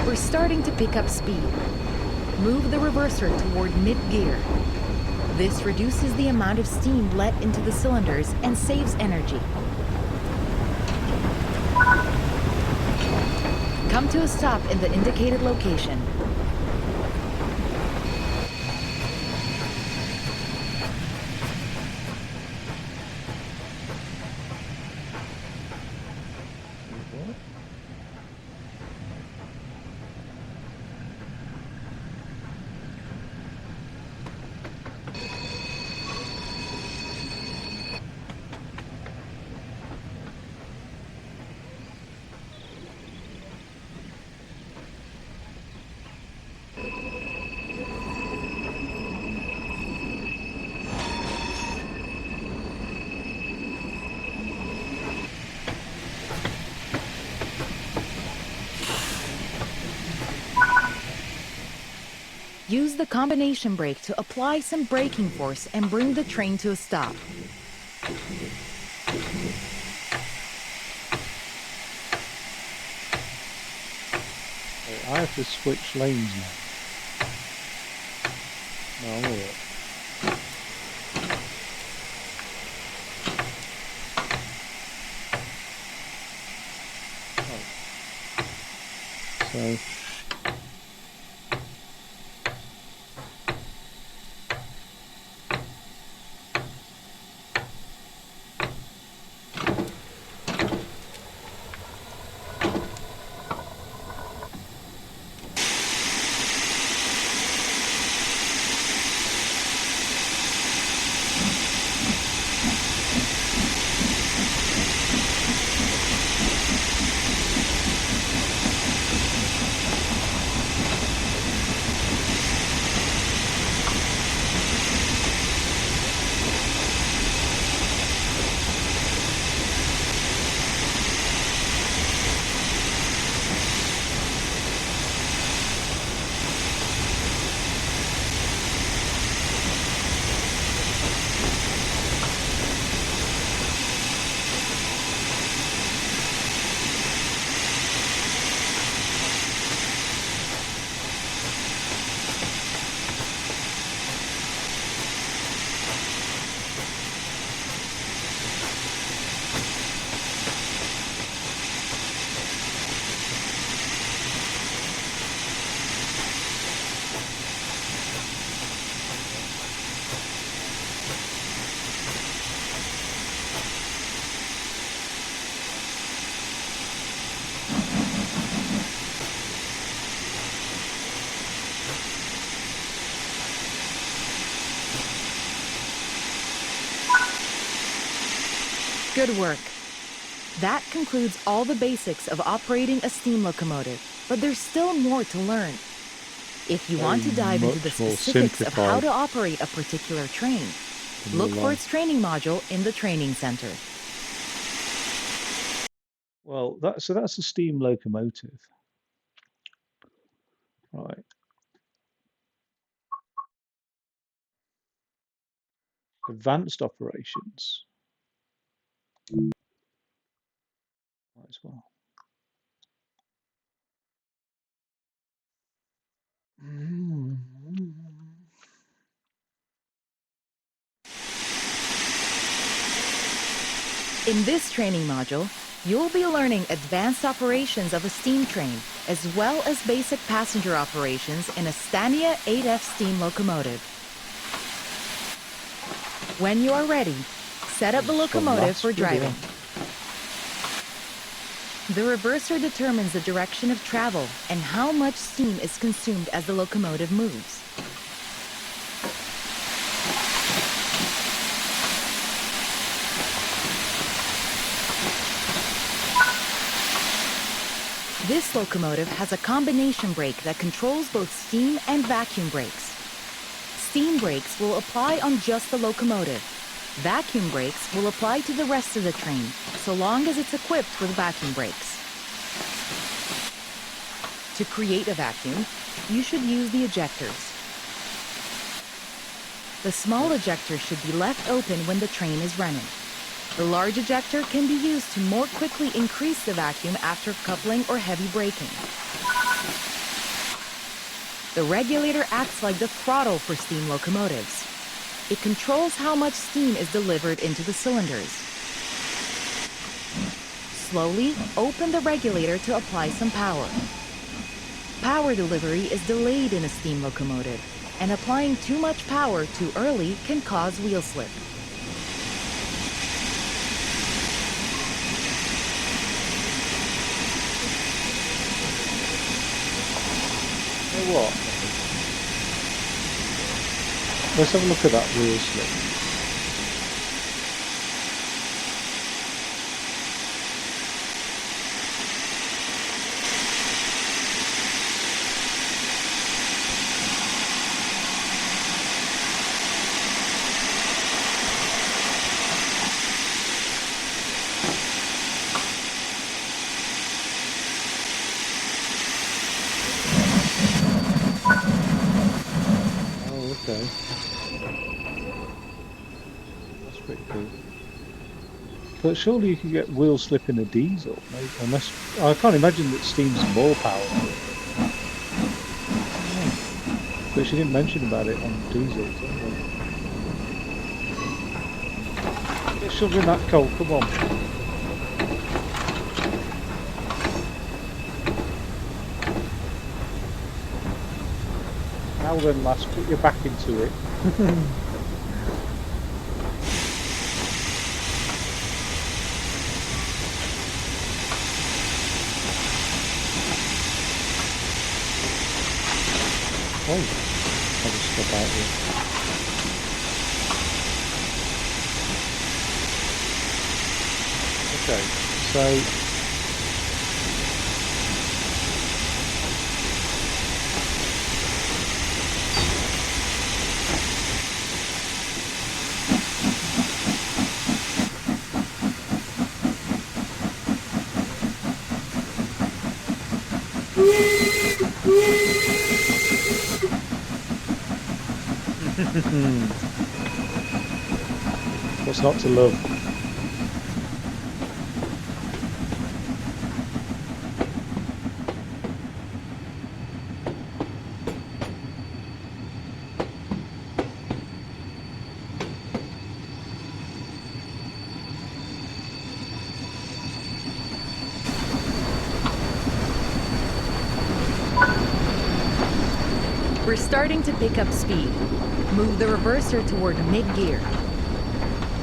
We're starting to pick up speed. Move the reverser toward mid-gear. This reduces the amount of steam let into the cylinders and saves energy. Come to a stop in the indicated location. Use the combination brake to apply some braking force and bring the train to a stop. I have to switch lanes now. No, I'm all right. Good work. That concludes all the basics of operating a steam locomotive, but there's still more to learn. If you want to dive into the Much more specifics of how simplified to operate a particular train, in look real for life. its training module in the training center. Well, that's a steam locomotive. Right. Advanced operations. Might as well. In this training module, you'll be learning advanced operations of a steam train, as well as basic passenger operations in a Scania 8F steam locomotive. When you are ready, set up the locomotive for driving. The reverser determines the direction of travel and how much steam is consumed as the locomotive moves. This locomotive has a combination brake that controls both steam and vacuum brakes. Steam brakes will apply on just the locomotive. Vacuum brakes will apply to the rest of the train, so long as it's equipped with vacuum brakes. To create a vacuum, you should use the ejectors. The small ejector should be left open when the train is running. The large ejector can be used to more quickly increase the vacuum after coupling or heavy braking. The regulator acts like the throttle for steam locomotives. It controls how much steam is delivered into the cylinders. Slowly open the regulator to apply some power. Power delivery is delayed in a steam locomotive, and applying too much power too early can cause wheel slip. You know what? Let's have a look at that wheel slip. Okay. That's pretty cool. But surely you could get wheel slip in a diesel, maybe, unless I can't imagine that steam's more powerful. Oh. But she didn't mention about it on diesels. Get shoved in that coal, come on. Now then, lass, put your back into it. Oh, I'll just step out here. Okay, so what's not to love? We're starting to pick up speed. Move the reverser toward mid-gear.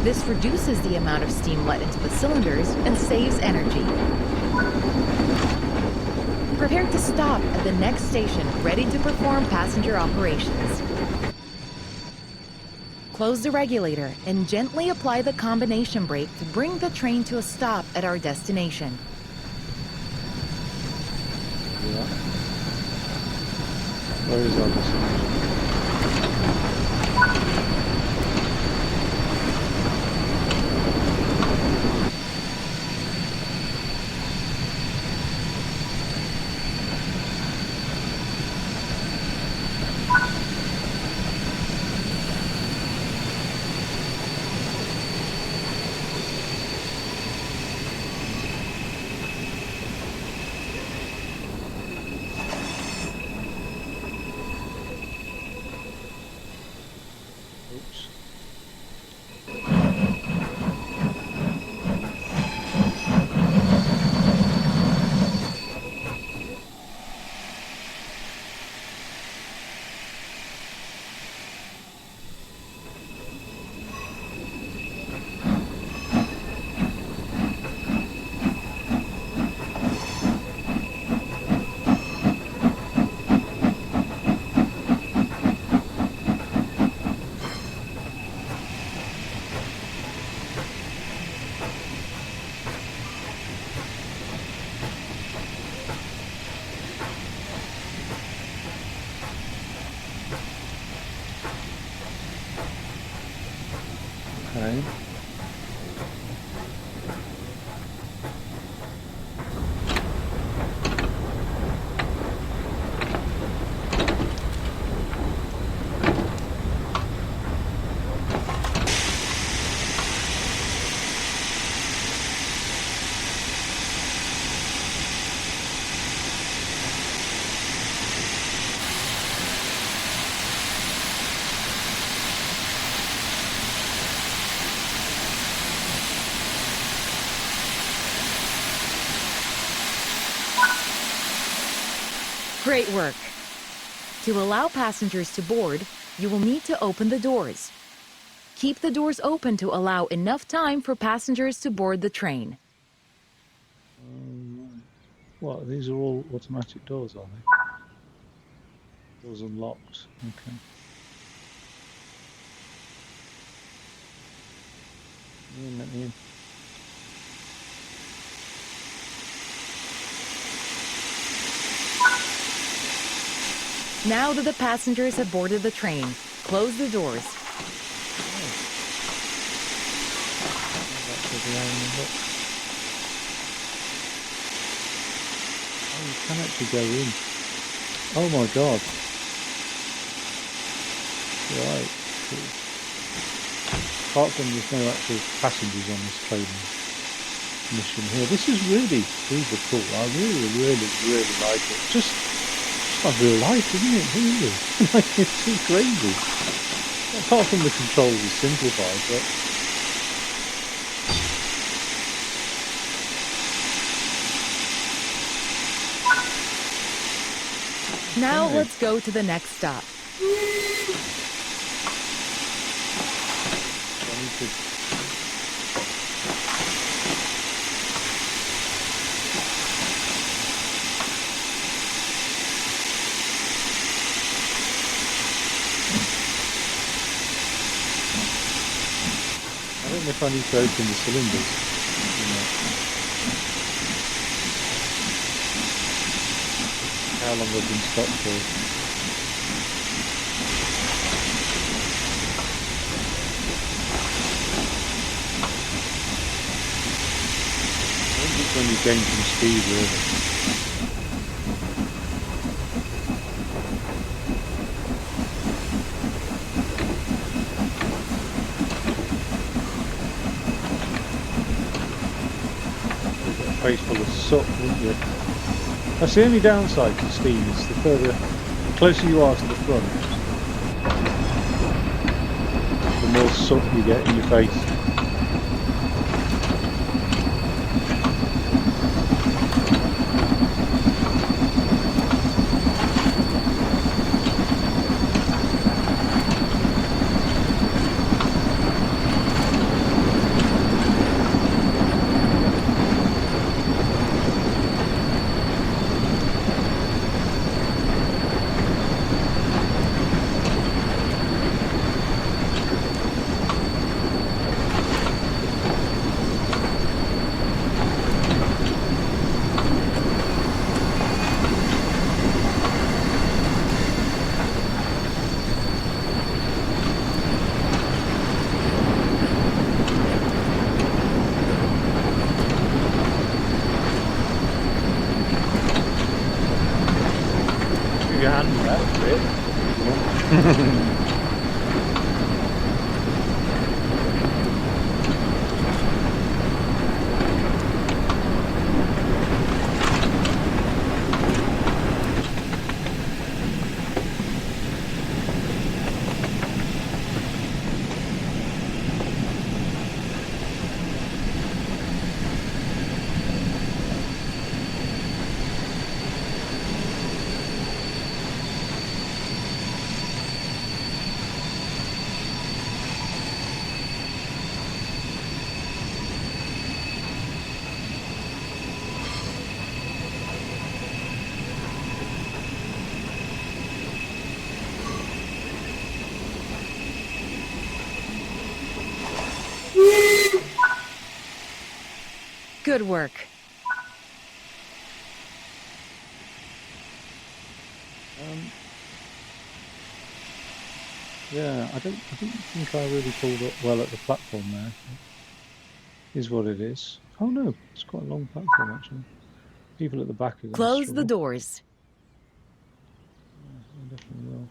This reduces the amount of steam let into the cylinders and saves energy. Prepare to stop at the next station, ready to perform passenger operations. Close the regulator and gently apply the combination brake to bring the train to a stop at our destination. Yeah. Where is our destination? Oops. Okay. Great work. To allow passengers to board, you will need to open the doors. Keep the doors open to allow enough time for passengers to board the train. What? These are all automatic doors, are they? Doors unlocked. Okay. Let me in. Now that the passengers have boarded the train, close the doors. Oh, you can actually go in. Oh my god. Right. Cool. Apart from there's no actual passengers on this train mission here. This is really super cool. I really like it. Just like real life, isn't it? Really. Like, it's too crazy. Apart from the controls is simplified, but Now Okay. let's go to the next stop. I need to I don't know if I need to open the cylinders. You know, how long they've been stopped for. I think it's when you gain some speed, really. You've got a face full of soot, wouldn't you? That's the only downside to steam, is the closer you are to the front, the more soot you get in your face. Good work. Yeah, I don't think I really pulled up well at the platform there. Is what it is. Oh no, it's quite a long platform actually. People at the back are going to Close the struggle. doors. Yeah, they definitely will.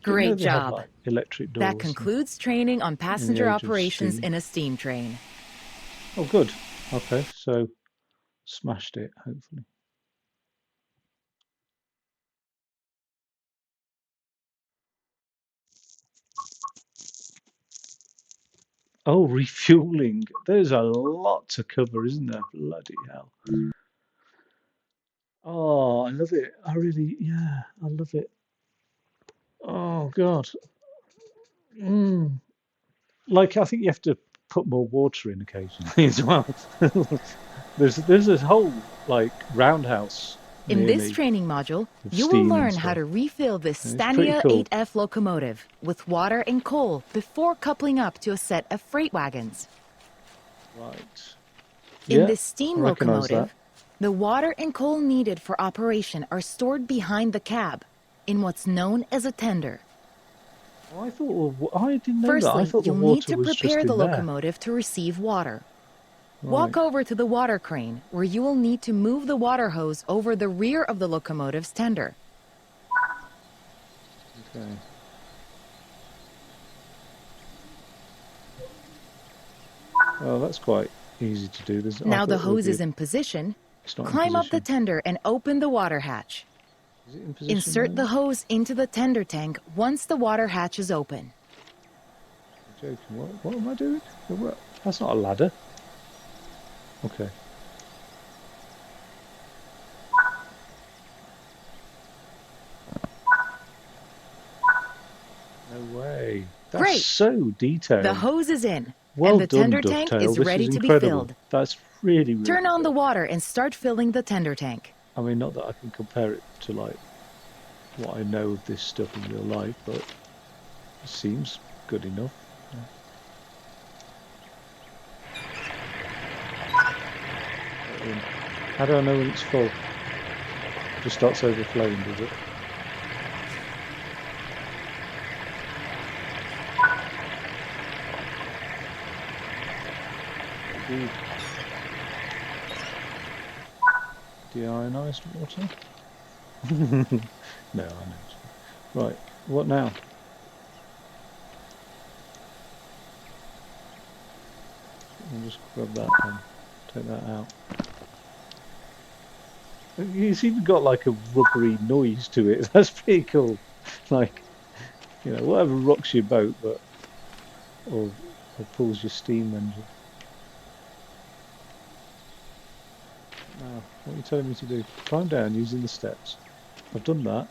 Didn't know Great they had job. like electric doors. That concludes training on passenger age of operations steam. in a steam train. Oh, good. Okay, so smashed it, hopefully. Oh, refueling. There's a lot to cover, isn't there? Bloody hell. Oh, I love it. I really, yeah, I love it. Oh, God. Like, I think you have to put more water in occasionally as well. There's this whole, like, roundhouse In near this me training module, of you will steam and learn how stuff. to refill this And it's pretty Stania cool. 8F locomotive with water and coal before coupling up to a set of freight wagons. Right. In Yeah, this I steam recognise that. locomotive, the water and coal needed for operation are stored behind the cab in what's known as a tender. Oh, I thought, I didn't know that. I Firstly, thought the you'll need water to was just prepare the in there. locomotive to receive water. Right. Walk over to the water crane, where you will need to move the water hose over the rear of the locomotive's tender. Okay. Oh, that's quite easy to do. Now the hose is in position. It's not Climb in up the position. tender and open the water hatch. Is it in position? Insert the hose into the tender tank once the water hatch is open. You're joking. What am I doing? That's not a ladder. Okay. No way. That's Great. so detailed. The hose is in, well and the done, tender Dovetail. tank is This ready is to be incredible. filled. That's really, really Turn on good. the water and start filling the tender tank. I mean, not that I can compare it to like what I know of this stuff in real life, but it seems good enough. Yeah. How do I know when it's full? It just starts overflowing, does it? Deionized water? No, I know. Right, what now? I'll just grab that and take that out. It's even got like a rubbery noise to it. That's pretty cool. Like, you know, whatever rocks your boat, but or pulls your steam engine. Now, what are you telling me to do? Climb down using the steps. I've done that.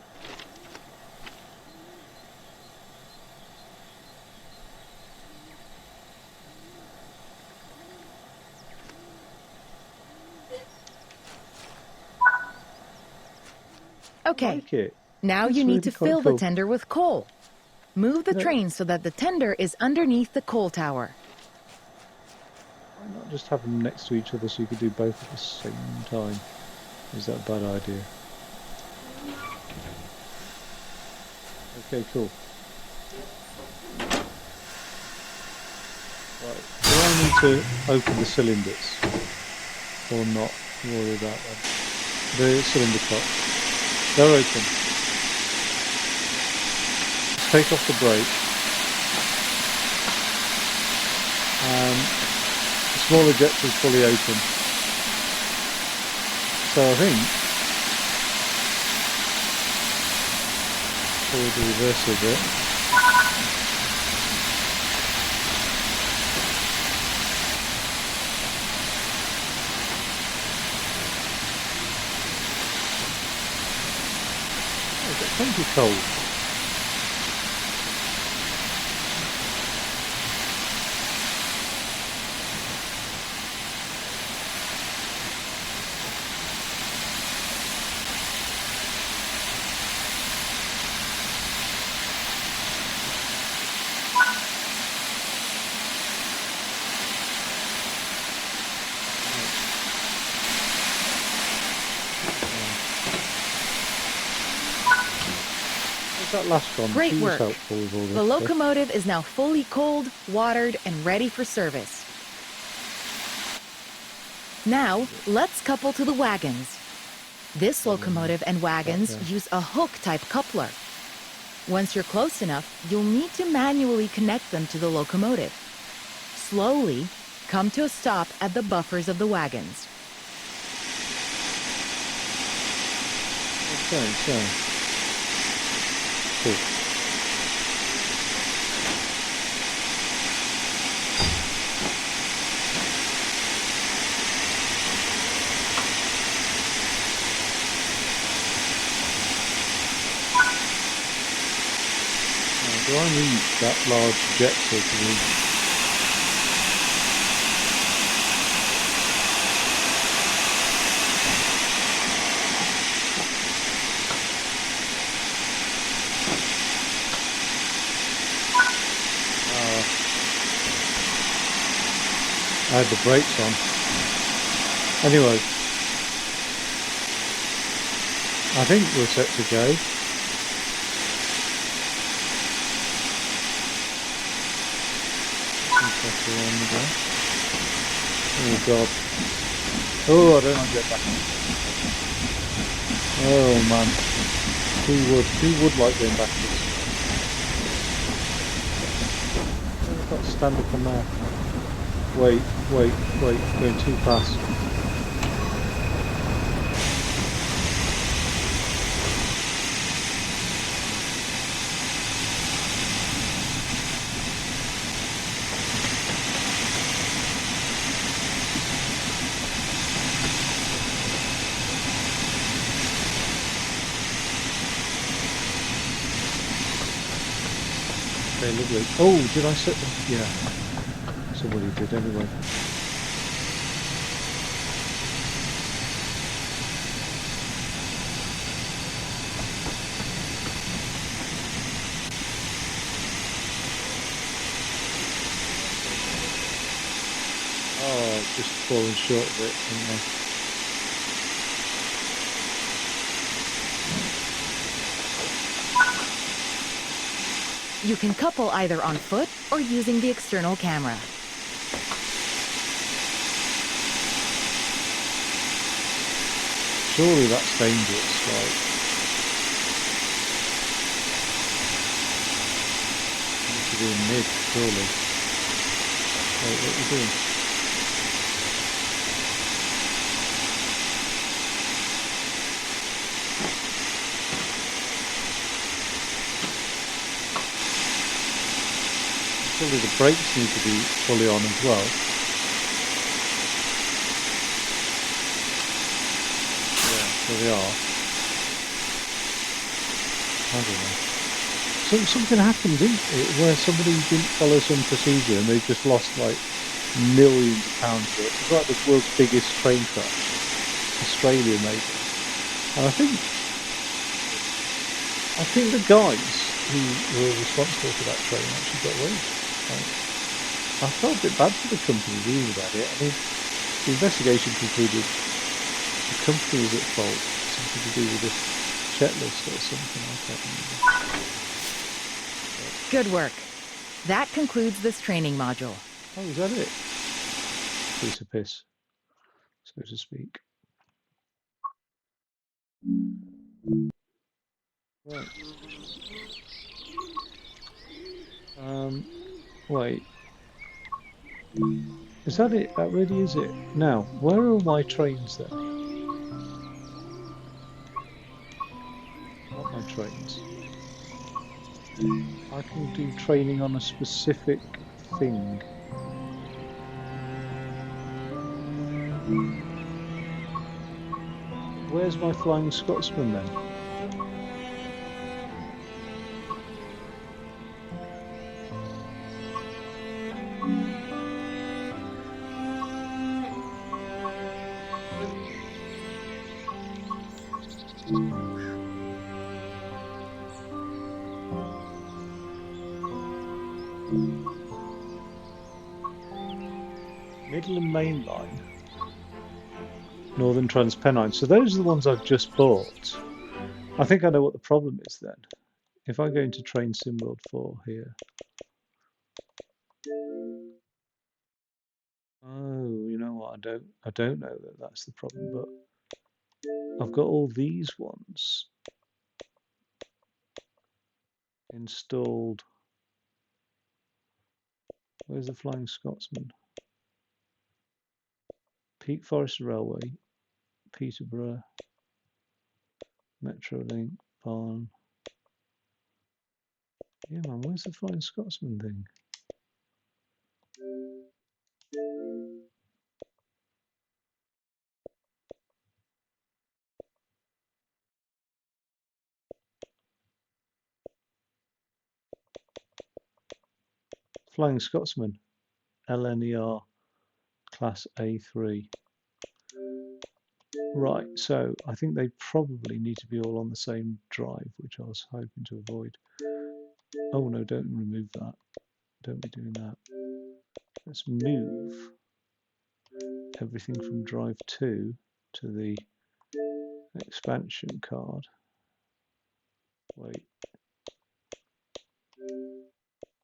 Okay. I like it. Now That's you need really to quite fill cool. the tender with coal. Move the No. train so that the tender is underneath the coal tower. Why not just have them next to each other so you could do both at the same time? Is that a bad idea? Okay, cool. Right. Do I need to open the cylinders? Or not? Worry about that. The cylinder cups. They're open. Take off the brake. The small ejector is fully open. So I think forward the reversal bit. Oh, it's plenty cold. What's that last one? Great She was work. helpful with all this The stuff. locomotive is now fully cold, watered, and ready for service. Now, let's couple to the wagons. This locomotive and wagons use a hook-type coupler. Once you're close enough, you'll need to manually connect them to the locomotive. Slowly, come to a stop at the buffers of the wagons. Okay, so cool. Now, do I need that large ejector to be? I had the brakes on. Anyway, I think we're set to go. Oh god. Oh, I don't want to get back on. Oh man. Who would like going backwards? I've got to stand up on there. Wait, going too fast. Okay, lovely. Oh, did I set them? Yeah. Somebody did anyway. Oh, just falling short of it, didn't I? You can couple either on foot or using the external camera. Surely that's dangerous, like. You should be in mid, surely. Wait, what are you doing? Surely the brakes need to be fully on as well. Yeah, there they are. I don't know. Something happened, didn't it, where somebody didn't follow some procedure and they just lost like millions of pounds of it. It was like the world's biggest train crash. Australia maybe. And I think the guys who were responsible for that train actually got away with it. I felt a bit bad for the company reading about it. I mean, the investigation concluded the company was at fault, something to do with the checklist or something. I can't remember. Good work. That concludes this training module. Oh, is that it? Piece of piss, so to speak. Right. Wait. Is that it? That really is it. Now, where are my trains then? Not my trains. I can do training on a specific thing. Where's my Flying Scotsman then? Midland Main Line, Northern Transpennine. So those are the ones I've just bought. I think I know what the problem is then. if I go into Train Sim World 4 here. Oh, you know what? I don't know that that's the problem, but I've got all these ones installed. Where's the Flying Scotsman? Peak Forest Railway, Peterborough, Metrolink, Barn. Yeah, man, where's the Flying Scotsman thing? Flying Scotsman, LNER, Class A3. Right, so I think they probably need to be all on the same drive, which I was hoping to avoid. Oh no, don't remove that. Don't be doing that. Let's move everything from drive 2 to the expansion card. Wait.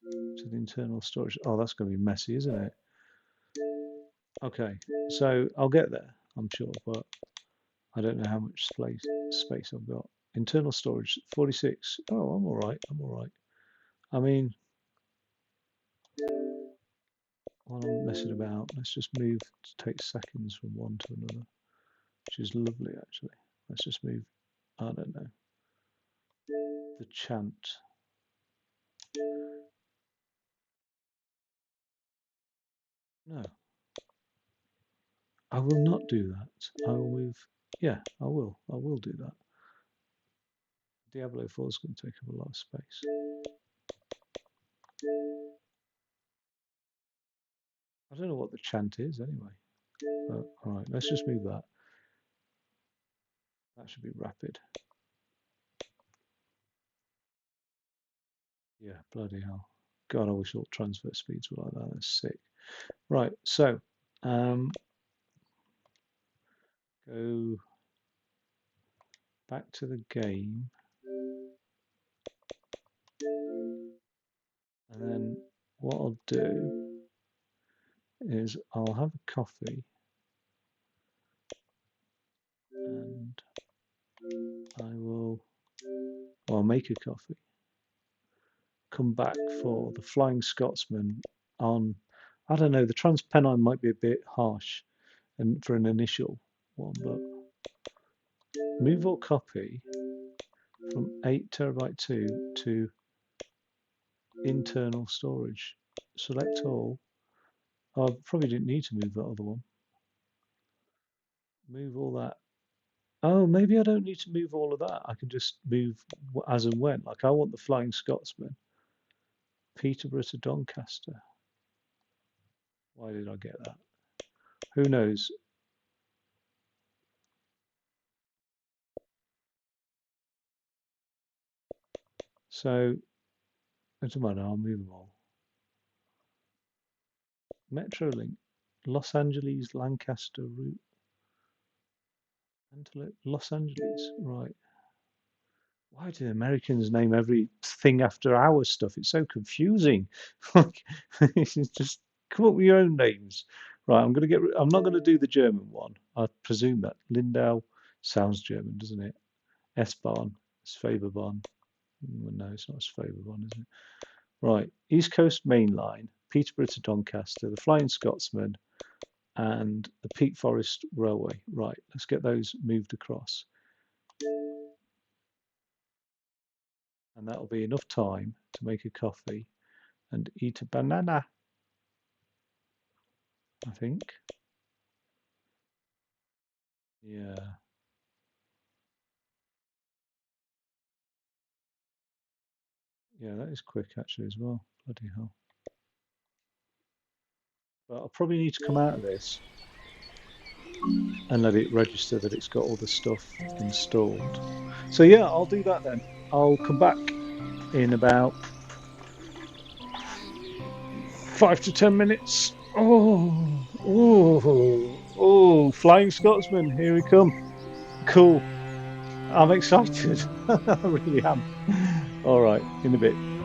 To the internal storage. Oh, that's going to be messy, isn't it? Okay, so I'll get there, I'm sure, but I don't know how much space I've got. Internal storage, 46. Oh, I'm all right. I'm all right. I mean, while I'm messing about, let's just move to take seconds from one to another, which is lovely, actually. Let's just move, I don't know, the chant. No, I will not do that. I will move, yeah, I will do that. Diablo 4 is going to take up a lot of space. I don't know what the chant is anyway. But, all right, let's just move that. That should be rapid. Yeah, bloody hell. God, I wish all transfer speeds were like that. That's sick. Right, so go back to the game. And then what I'll do is I'll have a coffee and I'll make a coffee. Come back for the Flying Scotsman on, I don't know, the TransPennine might be a bit harsh and for an initial one, but move or copy from 8 terabyte 2 to internal storage. Select all. Oh, I probably didn't need to move that other one. Move all that. Oh, maybe I don't need to move all of that. I can just move as and when. Like I want the Flying Scotsman, Peterborough to Doncaster. Why did I get that? Who knows? So, it doesn't matter, I'll move them all. Metrolink, Los Angeles, Lancaster route. Los Angeles, right. Why do Americans name everything after our stuff? It's so confusing. It's just come up with your own names. Right, I'm not gonna do the German one. I presume that Lindau sounds German, doesn't it? S-Bahn, Schwebebahn. No, it's not Schwebebahn, is it? Right, East Coast Main Line, Peterborough to Doncaster, the Flying Scotsman, and the Peak Forest Railway. Right, let's get those moved across. And that'll be enough time to make a coffee and eat a banana, I think. Yeah. Yeah, that is quick actually as well. Bloody hell. But I'll probably need to come out of this and let it register that it's got all the stuff installed. So yeah, I'll do that then. I'll come back in about 5 to 10 minutes. Oh, Flying Scotsman, here we come. Cool. I'm excited. I really am. All right, in a bit.